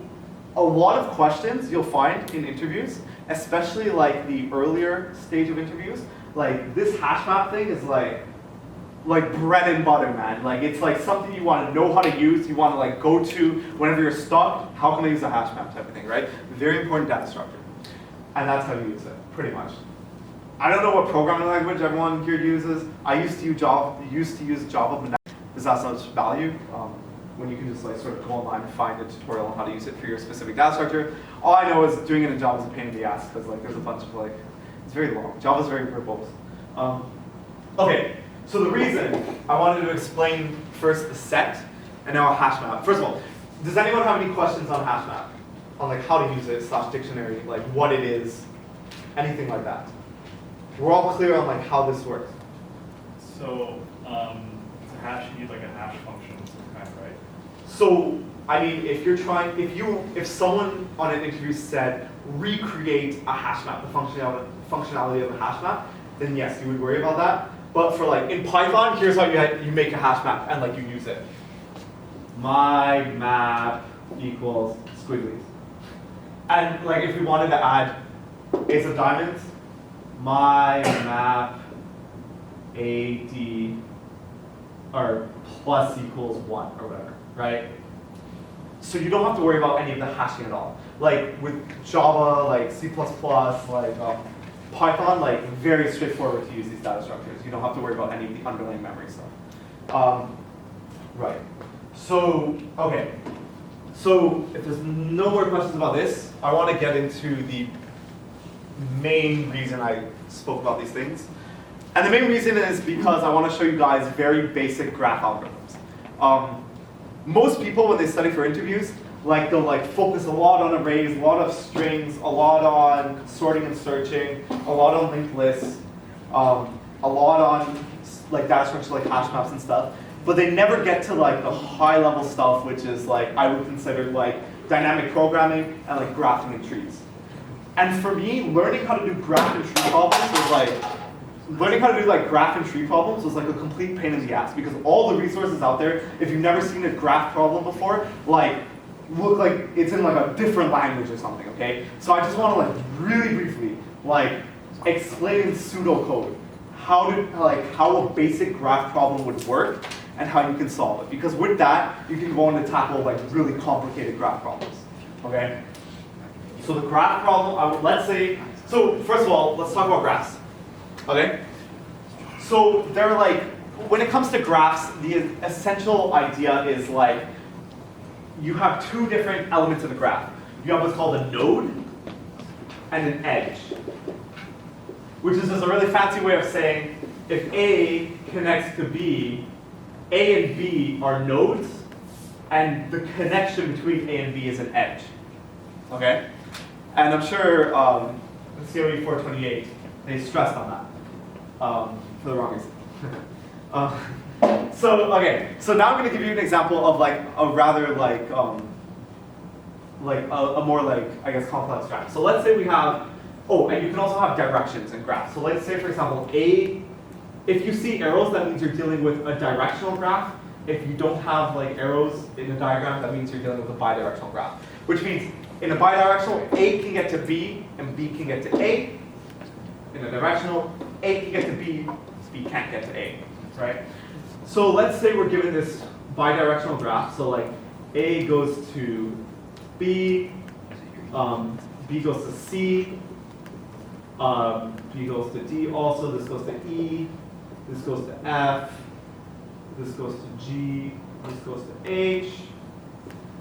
S1: a lot of questions you'll find in interviews, especially like the earlier stage of interviews, like this hash map thing is like bread and butter, man. Like it's like something you want to know how to use, you want to like go to whenever you're stuck, how can I use a hash map type of thing, right? Very important data structure. And that's how you use it, pretty much. I don't know what programming language everyone here uses. I used to use Java, but now there's not so much value when you can just like sort of go online and find a tutorial on how to use it for your specific data structure. All I know is doing it in Java is a pain in the ass because like there's a bunch of like, it's very long. Java's very verbose. Okay, so the reason I wanted to explain first the set and now a hash map. First of all, does anyone have any questions on hash map? On like how to use it, / dictionary, like what it is, anything like that? We're all clear on like how this works.
S7: So to hash, you need like a hash function of some kind, right?
S1: So I mean, if someone on an interview said recreate a hash map, the functionality of a hash map, then yes, you would worry about that. But for like in Python, here's how you make a hash map and like you use it. My map equals squigglies. And like if we wanted to add ace of diamonds, my map AD or plus equals 1 or whatever, right? So you don't have to worry about any of the hashing at all. Like with Java, like C++, like Python, like very straightforward to use these data structures. You don't have to worry about any of the underlying memory stuff. Right. So, okay. So if there's no more questions about this, I want to get into the main reason I spoke about these things. And the main reason is because I want to show you guys very basic graph algorithms. Most people, when they study for interviews, like they'll like focus a lot on arrays, a lot of strings, a lot on sorting and searching, a lot on linked lists, a lot on like data structures like hash maps and stuff. But they never get to like the high level stuff, which is like I would consider like dynamic programming and like graphing and trees. And for me, learning how to do graph and tree problems was like a complete pain in the ass because all the resources out there, if you've never seen a graph problem before, like look like it's in like a different language or something, okay? So I just want to like really briefly like explain in pseudocode how a basic graph problem would work and how you can solve it. Because with that, you can go on to tackle like really complicated graph problems, okay? So the graph problem, let's say, so first of all, let's talk about graphs, okay? So they're like, when it comes to graphs, the essential idea is like, you have two different elements of the graph. You have what's called a node and an edge, which is just a really fancy way of saying if A connects to B, A and B are nodes, and the connection between A and B is an edge, okay? And I'm sure COE 428, they stressed on that for the wrong reason. So now I'm going to give you an example of like a rather like a more like I guess complex graph. So let's say we have, and you can also have directions in graphs. So let's say for example if you see arrows, that means you're dealing with a directional graph. If you don't have like arrows in a diagram, that means you're dealing with a bidirectional graph. Which means in a bidirectional, A can get to B and B can get to A. In a directional, A can get to B, B can't get to A, right? So let's say we're given this bidirectional graph. So like A goes to B, B goes to C, B goes to D also, this goes to E, this goes to F, this goes to G, this goes to H,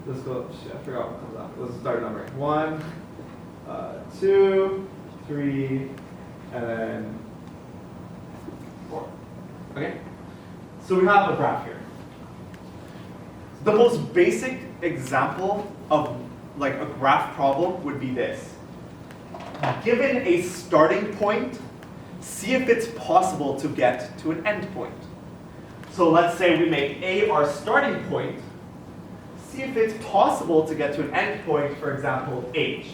S1: this goes, I forgot what comes after. Let's start numbering. 1, 2, 3, and then 4. Okay? So we have a graph here. The most basic example of like a graph problem would be this. Given a starting point, see if it's possible to get to an end point. So let's say we make A our starting point, see if it's possible to get to an end point, for example, H,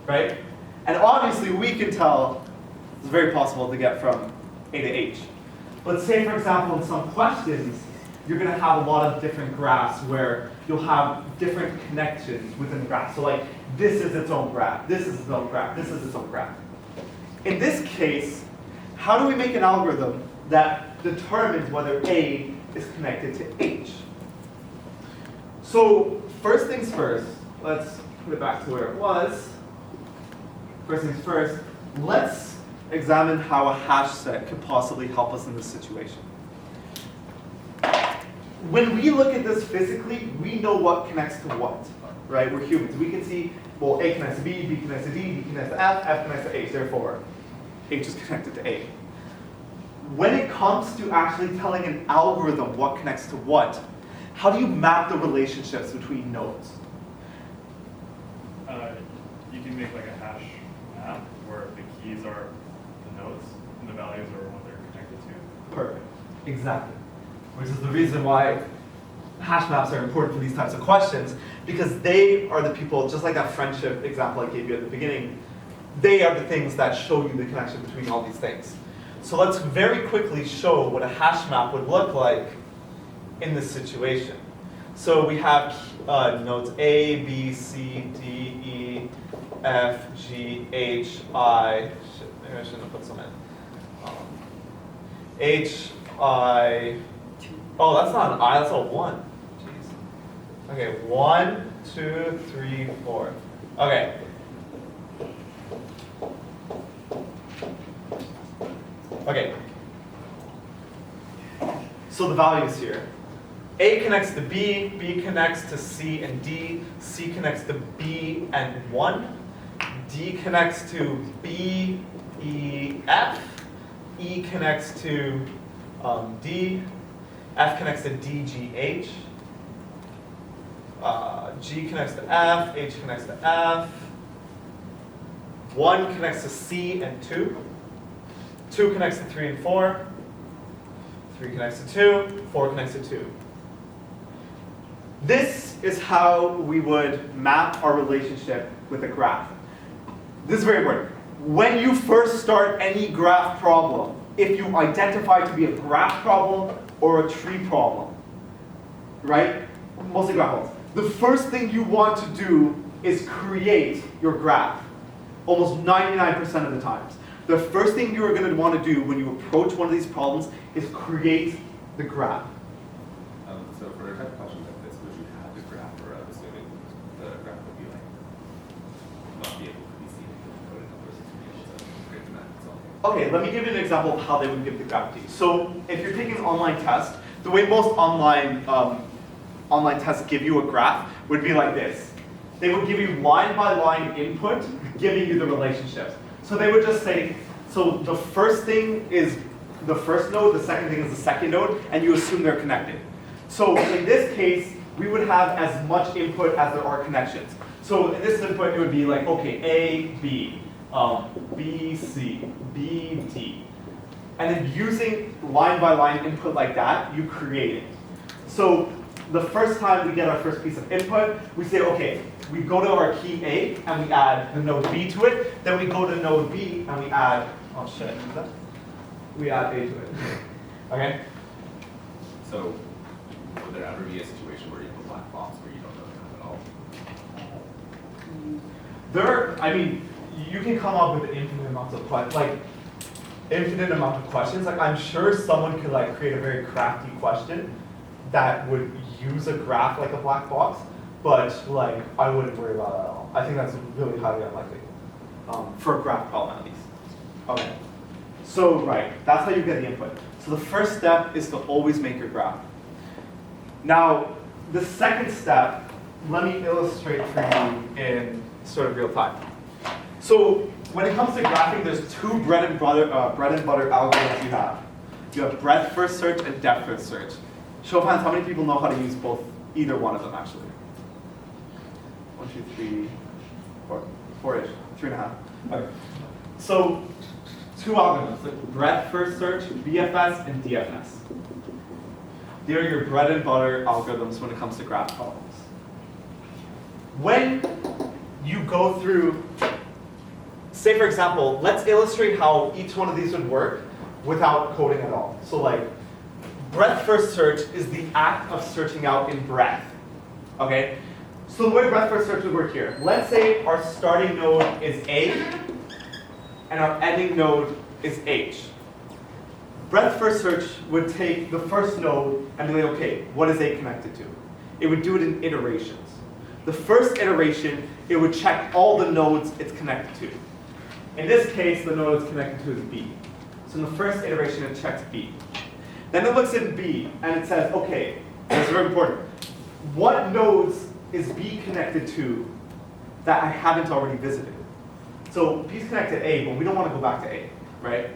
S1: right? And obviously we can tell it's very possible to get from A to H. But say, for example, in some questions, you're going to have a lot of different graphs where you'll have different connections within the graph. So like, this is its own graph, this is its own graph, this is its own graph. In this case, how do we make an algorithm that determines whether A is connected to H? So first things first, let's put it back to where it was. First things first, let's examine how a hash set could possibly help us in this situation. When we look at this physically, we know what connects to what, right? We're humans. We can see, well, A connects to B, B connects to D, D connects to F connects to H. Therefore, H is connected to A. When it comes to actually telling an algorithm what connects to what, how do you map the relationships between nodes?
S7: You can make like a hash map where the keys are the nodes and the values are what they're connected to.
S1: Perfect. Exactly. Which is the reason why hash maps are important for these types of questions, because they are the people, just like that friendship example I gave you at the beginning, they are the things that show you the connection between all these things. So let's very quickly show what a hash map would look like in this situation. So we have nodes A, B, C, D, E, F, G, H, I. Maybe I shouldn't have put some in. H, I. Oh, that's not an I, that's a 1. Jeez. Okay, 1, 2, 3, 4. Okay. Okay. So the values here. A connects to B, B connects to C and D, C connects to B and 1, D connects to B, E, F, E connects to D, F connects to D, G, H, G connects to F, H connects to F, 1 connects to C and 2, 2 connects to 3 and 4, 3 connects to 2, 4 connects to 2. This is how we would map our relationship with a graph. This is very important. When you first start any graph problem, if you identify it to be a graph problem or a tree problem, right? Mostly graph problems. The first thing you want to do is create your graph. Almost 99% of the times. The first thing you're going to want to do when you approach one of these problems is create the graph.
S4: So for a type of question like this, would you have the graph, or I'm assuming the graph would be like not be able to be seen in the coded numbers to be able to create the map itself?
S1: Okay, let me give you an example of how they would give the graph to you. So if you're taking an online test, the way most online tests give you a graph would be like this. They would give you line by line input, giving you the relationships. So they would just say, so the first thing is the first node, the second thing is the second node, and you assume they're connected. So in this case, we would have as much input as there are connections. So in this input, it would be like, okay, A, B, B, C, B, D. And then using line by line input like that, you create it. So the first time we get our first piece of input, we say, okay, we go to our key A and we add the node B to it. Then we go to node B and we add, oh shit, is that? We add A to it. Okay?
S4: So would there ever be a situation where you have a black box where you don't know the map at all?
S1: I mean, you can come up with infinite amounts of questions, like infinite amount of questions. Like I'm sure someone could like create a very crafty question that would use a graph like a black box, but like I wouldn't worry about it at all. I think that's really highly unlikely for a graph problem at least. Okay, so right, that's how you get the input. So the first step is to always make your graph. Now, the second step, let me illustrate for you in sort of real time. So when it comes to graphing, there's two bread and butter algorithms you have. You have breadth first search and depth first search. Show of hands, how many people know how to use either one of them actually? 1, 2, 3, 4, 4-ish, 3.5. Okay. So two algorithms, like breadth first search, BFS, and DFS. They're your bread and butter algorithms when it comes to graph problems. When you go through, say for example, let's illustrate how each one of these would work without coding at all. So like, breadth first search is the act of searching out in breadth. Okay? So the way breadth first search would work here. Let's say our starting node is A, and our ending node is H. breadth first search would take the first node and be like, okay, what is A connected to? It would do it in iterations. The first iteration, it would check all the nodes it's connected to. In this case, the node it's connected to is B. So in the first iteration, it checks B. Then it looks at B, and it says, okay, this is very important. What nodes is B connected to that I haven't already visited? So B's connected to A, but we don't want to go back to A, right?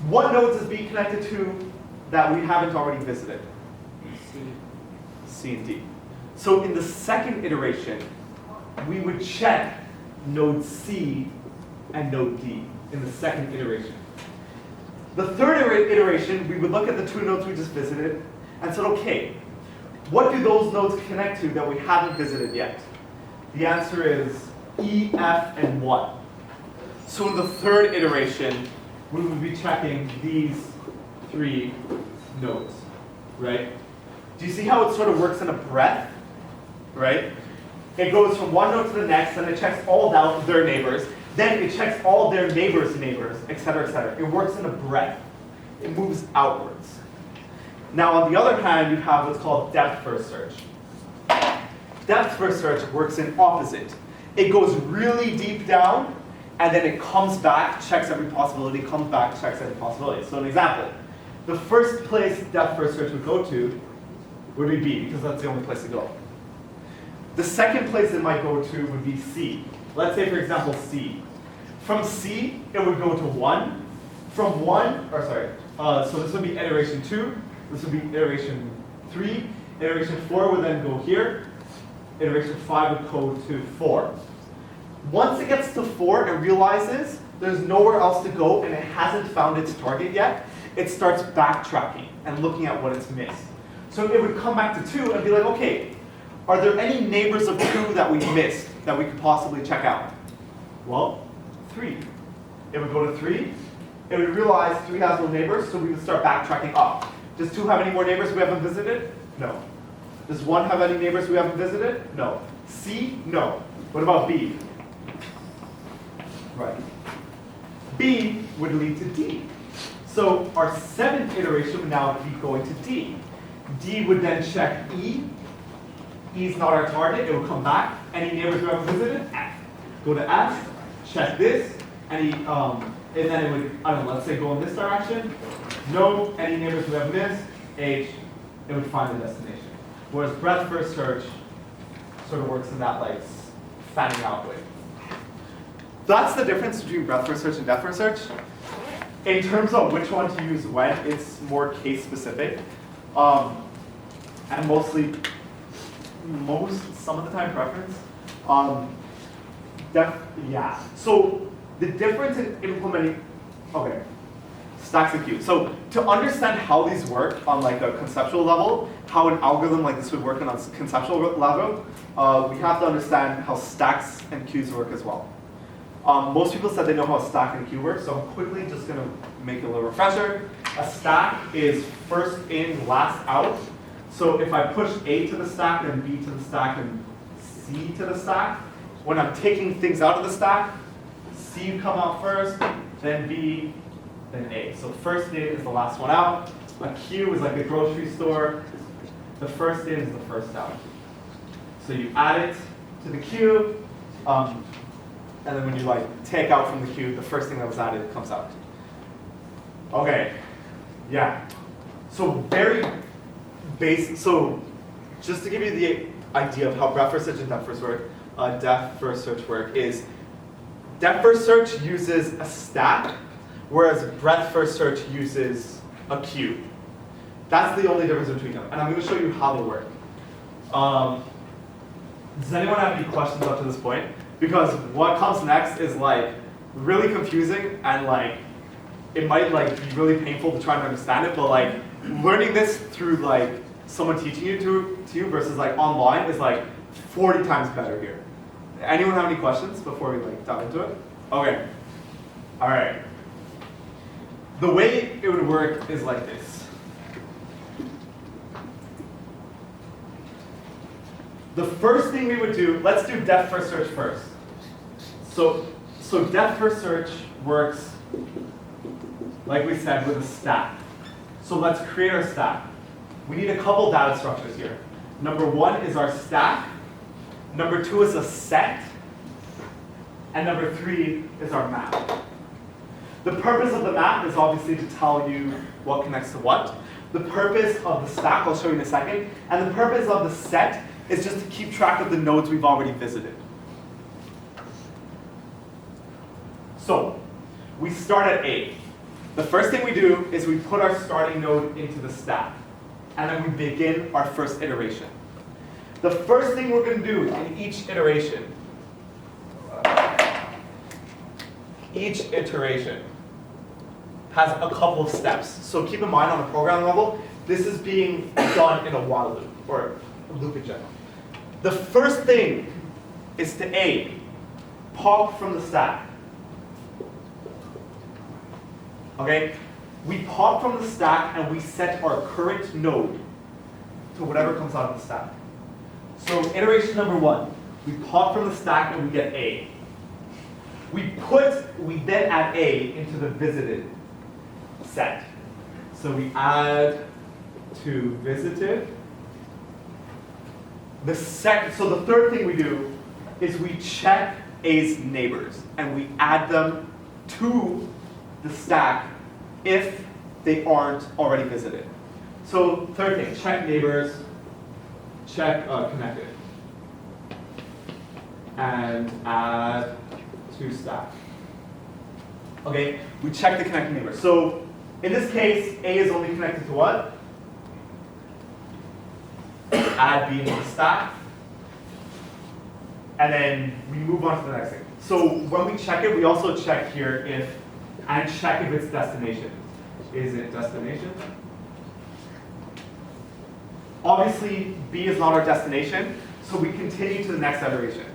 S1: What nodes is B connected to that we haven't already visited? C and D. So in the second iteration, we would check node C and node D in the second iteration. The third iteration, we would look at the two nodes we just visited and said, okay, what do those nodes connect to that we haven't visited yet? The answer is E, F, and 1. So in the third iteration, we would be checking these 3 nodes, right? Do you see how it sort of works in a breadth, right? It goes from one node to the next, and it checks all their neighbors. Then it checks all their neighbors' neighbors, et cetera, et cetera. It works in a breadth. It moves outwards. Now, on the other hand, you have what's called depth first search. Depth first search works in opposite. It goes really deep down, and then it comes back, checks every possibility, comes back, checks every possibility. So an example, the first place depth first search would go to would be B, because that's the only place to go. The second place it might go to would be C. Let's say, for example, C. From C, it would go to 1. From 1, so this would be iteration 2. This would be iteration 3. Iteration 4 would then go here. Iteration 5 would go to 4. Once it gets to 4 and realizes there's nowhere else to go and it hasn't found its target yet, it starts backtracking and looking at what it's missed. So it would come back to 2 and be like, okay, are there any neighbors of 2 that we missed that we could possibly check out? Well, 3. It would go to 3. It would realize 3 has no neighbors, so we would start backtracking up. Does 2 have any more neighbors we haven't visited? No. Does 1 have any neighbors we haven't visited? No. C? No. What about B? Right. B would lead to D. So our 7th iteration would now be going to D. D would then check E. E is not our target. It will come back. Any neighbors we haven't visited? F. Go to F. Check this. And then it would, I don't know, let's say go in this direction. No. Any neighbors we have missed? H. It would find the destination. Whereas breadth first search sort of works in that like fanning out way. That's the difference between breadth first search and depth first search. In terms of which one to use when, it's more case specific. And some of the time preference. Yeah. So the difference in implementing, okay, stacks and queues. So to understand how these work on like a conceptual level, how an algorithm like this would work on a conceptual level, we have to understand how stacks and queues work as well. Most people said they know how a stack and a queue work, so I'm quickly just going to make a little refresher. A stack is first in, last out. So if I push A to the stack, then B to the stack, and C to the stack, when I'm taking things out of the stack, C would come out first, then B, then A. So first in is the last one out. A queue is like a grocery store. The first in is the first out. So you add it to the queue, and then when you like take out from the queue, the first thing that was added comes out. Okay, yeah. So very basic. So just to give you the idea of how breadth first search and depth first search work is, depth first search uses a stack, whereas breadth first search uses a queue. That's the only difference between them, and I'm going to show you how they work. Does anyone have any questions up to this point? Because what comes next is like really confusing, and like it might like be really painful to try and understand it, but like learning this through like someone teaching you to you versus like online is like 40 times better here. Anyone have any questions before we like dive into it? Okay. All right. The way it would work is like this. The first thing we would do, let's do depth first search first. So depth first search works, like we said, with a stack. So let's create our stack. We need a couple data structures here. Number one is our stack. Number two is a set. And number three is our map. The purpose of the map is obviously to tell you what connects to what. The purpose of the stack, I'll show you in a second. And the purpose of the set is just to keep track of the nodes we've already visited. So, we start at A. The first thing we do is we put our starting node into the stack. And then we begin our first iteration. The first thing we're going to do in each iteration has a couple of steps. So keep in mind on a program level, this is being done in a while loop, or a loop in general. The first thing is to A, pop from the stack. Okay? We pop from the stack and we set our current node to whatever comes out of the stack. So iteration number one, we pop from the stack and we get A. We then add A into the visited set. So we add to visited. So the third thing we do is we check A's neighbors and we add them to the stack if they aren't already visited. So third thing, check neighbors, check connected, and add to stack. Okay, we check the connected neighbors. So in this case, A is only connected to what? Add B into the stack. And then we move on to the next thing. So when we check it, we also check here and check if it's destination. Is it destination? Obviously, B is not our destination, so we continue to the next iteration.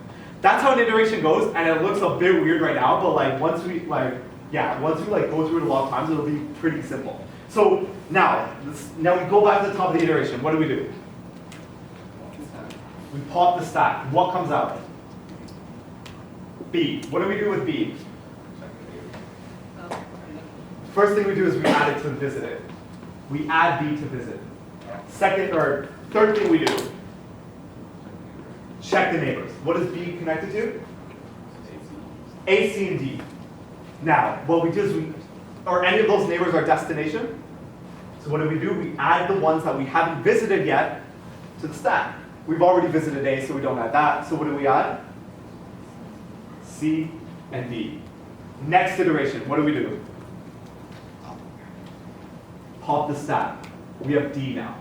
S1: That's how an iteration goes, and it looks a bit weird right now, but like once we go through it a lot of times, it'll be pretty simple. So now we go back to the top of the iteration. What do? We pop the stack. What comes out? B. What do we do with B? First thing we do is we add it to visited. We add B to visit. Third thing we do, check the neighbors. What is B connected to? A, C, and D. Now, what we do is or any of those neighbors are destination. So what do? We add the ones that we haven't visited yet to the stack. We've already visited A, so we don't add that. So what do we add? C and D. Next iteration, what do? Pop the stack. We have D now.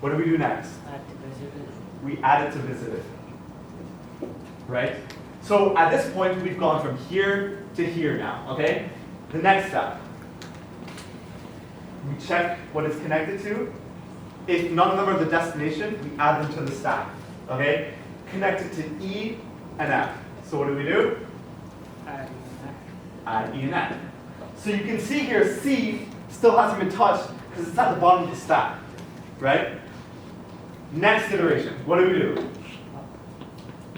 S1: What do we do next?
S3: Add to visited.
S1: We add it to visited. Right? So at this point, we've gone from here to here now, okay? The next step. We check what it's connected to. If none of them are the destination, we add them to the stack, okay? Connected to E and F. So what do? Add E and F. So you can see here, C still hasn't been touched because it's at the bottom of the stack, right? Next iteration, what do?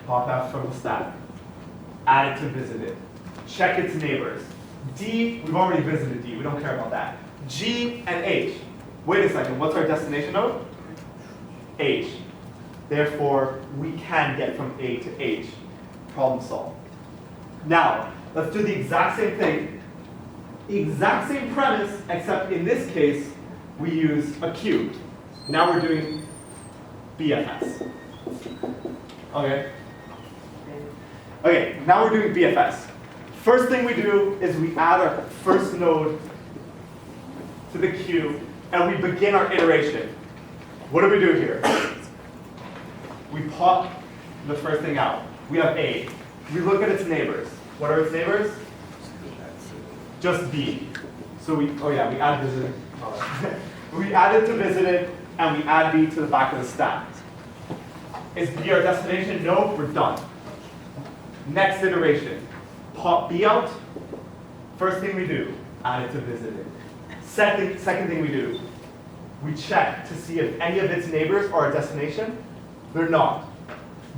S1: Pop F from the stack. Add it to visited. Check its neighbors. D, we've already visited D, we don't care about that. G and H. Wait a second, what's our destination node? H. Therefore, we can get from A to H. Problem solved. Now, let's do the exact same thing. Exact same premise, except in this case, we use a queue. Now we're doing BFS. Okay? Okay, now we're doing BFS. First thing we do is we add our first node to the queue, and we begin our iteration. What do we do here? We pop the first thing out. We have A. We look at its neighbors. What are its neighbors? Just B. So we add visited. We add it to visited, and we add B to the back of the stack. Is B our destination? No, we're done. Next iteration. Pop B out. First thing we do, add it to visited. Second thing we do, we check to see if any of its neighbors are a destination. They're not.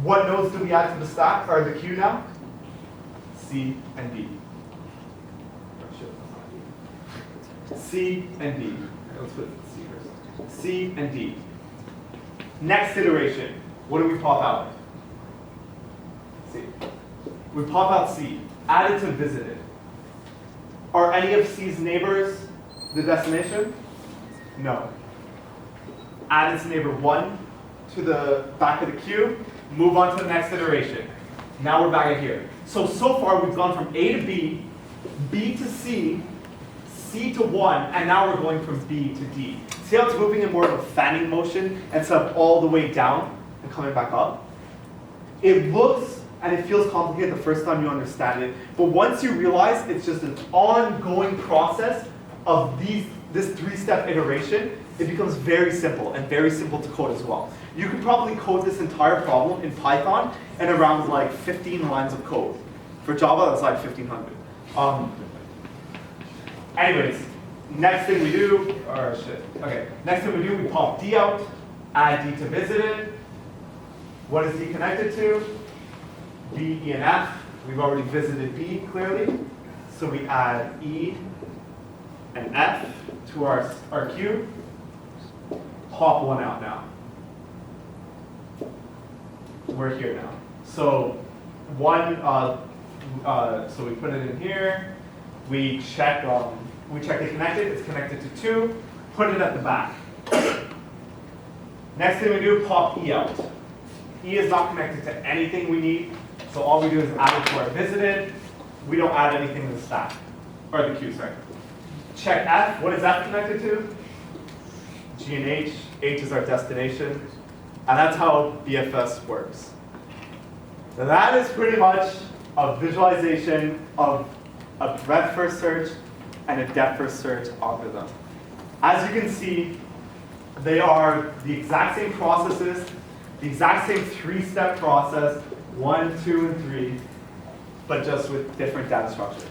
S1: What nodes do we add to the stack or the queue now? C and D. C and D.
S4: let's put C first.
S1: C and D. Next iteration, what do we pop out? C. We pop out C, added to visited. Are any of C's neighbors the destination? No. Added to neighbor 1 to the back of the queue, move on to the next iteration. Now we're back at here. So far we've gone from A to B, B to C, C to 1, and now we're going from B to D. See how it's moving in more of a fanning motion instead of all the way down and coming back up? It looks and it feels complicated the first time you understand it, but once you realize it's just an ongoing process of this 3-step iteration, it becomes very simple and very simple to code as well. You could probably code this entire problem in Python in around like 15 lines of code. For Java, that's like 1,500. Anyways, next thing we do, next thing we do, we pop D out, add D to visited. What is D connected to? B, E, and F. We've already visited B clearly, so we add E and F to our queue. Pop 1 out now. We're here now. So 1, so we put it in here. We check it connected. It's connected to 2. Put it at the back. Next thing we do, pop E out. E is not connected to anything we need, so all we do is add it to our visited. We don't add anything to the stack, or the queue, sorry. Check F. What is F connected to? G and H. H is our destination. And that's how BFS works. So that is pretty much a visualization of a breadth first search and a depth first search algorithm. As you can see, they are the exact same processes, the exact same 3-step process, 1, 2, and 3, but just with different data structures.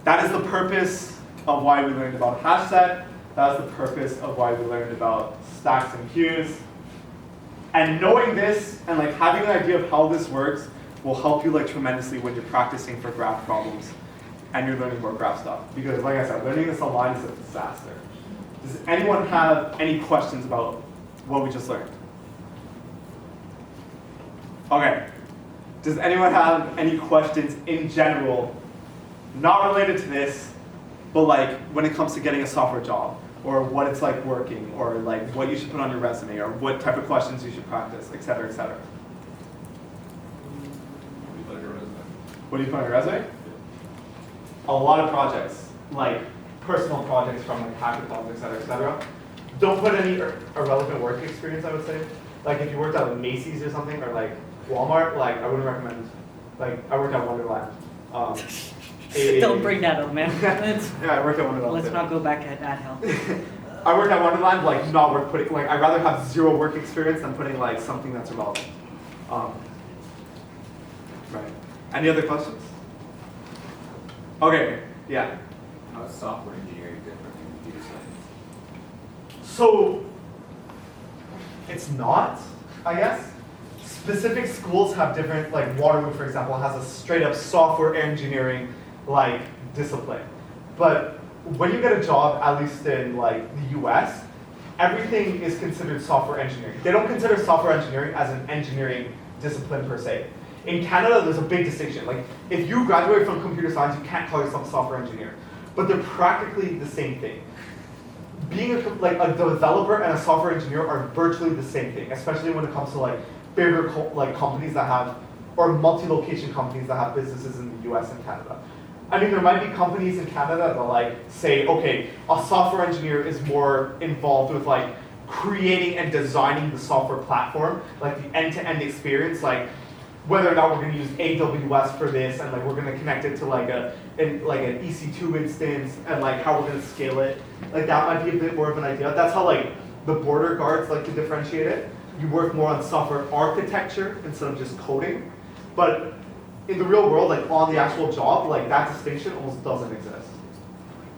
S1: That is the purpose of why we learned about hash set. That is the purpose of why we learned about stacks and queues. And knowing this and like having an idea of how this works will help you like tremendously when you're practicing for graph problems and you're learning more graph stuff. Because like I said, learning this online is a disaster. Does anyone have any questions about what we just learned? Okay. Does anyone have any questions in general, not related to this, but like when it comes to getting a software job, or what it's like working, or like what you should put on your resume, or what type of questions you should practice, et cetera, et cetera? What do you put on your resume? A lot of projects, like personal projects from like hackathons, et cetera, et cetera. Don't put any irrelevant work experience, I would say. Like if you worked at Macy's or something, or like Walmart, like I wouldn't recommend. Like I worked at Wonderland.
S3: Don't bring that up, man.
S1: Yeah, I worked at Wonderland.
S3: Let's not go back at hell.
S1: I worked at Wonderland, like not worth putting. Like I'd rather have 0 work experience than putting like something that's irrelevant. Right. Any other questions? Okay. Yeah.
S4: How is software engineering different from computer science?
S1: So it's not, I guess. Specific schools have different, like Waterloo, for example, has a straight up software engineering like discipline. But when you get a job, at least in like the US, everything is considered software engineering. They don't consider software engineering as an engineering discipline per se. In Canada, there's a big distinction. Like if you graduate from computer science, you can't call yourself a software engineer. But they're practically the same thing. Being a developer and a software engineer are virtually the same thing, especially when it comes to like bigger companies that have, or multi-location companies that have businesses in the US and Canada. I mean, there might be companies in Canada that like say, okay, a software engineer is more involved with like creating and designing the software platform, like the end-to-end experience, like whether or not we're going to use AWS for this, and like we're going to connect it to like an EC2 instance, and like how we're going to scale it. Like that might be a bit more of an idea. That's how like the border guards like to differentiate it. You work more on software architecture instead of just coding. But in the real world, like on the actual job, like that distinction almost doesn't exist.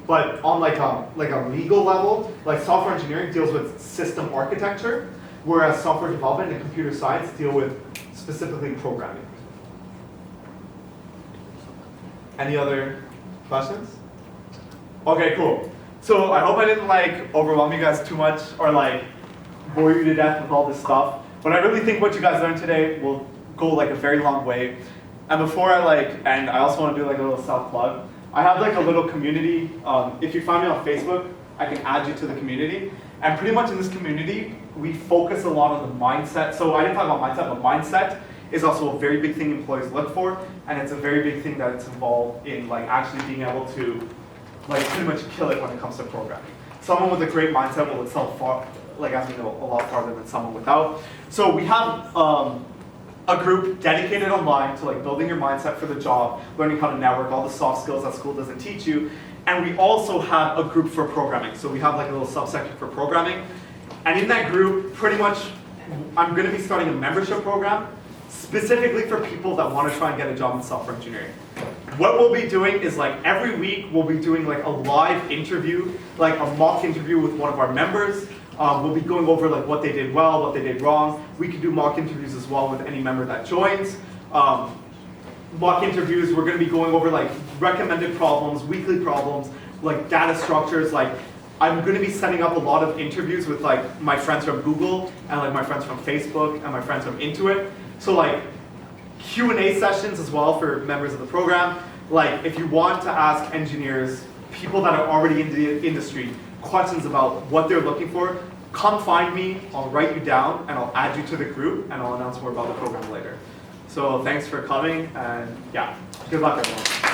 S1: But on like a legal level, like software engineering deals with system architecture, whereas software development and computer science deal with specifically programming. Any other questions? Okay, cool. So I hope I didn't like overwhelm you guys too much or like bore you to death with all this stuff. But I really think what you guys learned today will go like a very long way. And before I end, I also want to do like a little self plug. I have like a little community. If you find me on Facebook, I can add you to the community. And pretty much in this community, we focus a lot on the mindset. So I didn't talk about mindset, but mindset is also a very big thing employees look for, and it's a very big thing that's involved in like actually being able to like pretty much kill it when it comes to programming. Someone with a great mindset will excel far, like as we know, a lot farther than someone without. So we have a group dedicated online to like building your mindset for the job, learning how to network, all the soft skills that school doesn't teach you. And we also have a group for programming. So we have like a little subsection for programming. And in that group, pretty much, I'm going to be starting a membership program specifically for people that want to try and get a job in software engineering. What we'll be doing is like every week we'll be doing like a live interview, like a mock interview with one of our members. We'll be going over like what they did well, what they did wrong. We can do mock interviews as well with any member that joins. Mock interviews, we're going to be going over like recommended problems, weekly problems, like data structures. Like I'm going to be setting up a lot of interviews with like my friends from Google and like my friends from Facebook and my friends from Intuit. So like Q&A sessions as well for members of the program. Like if you want to ask engineers, people that are already in the industry, questions about what they're looking for, come find me, I'll write you down and I'll add you to the group and I'll announce more about the program later. So thanks for coming and yeah, good luck everyone.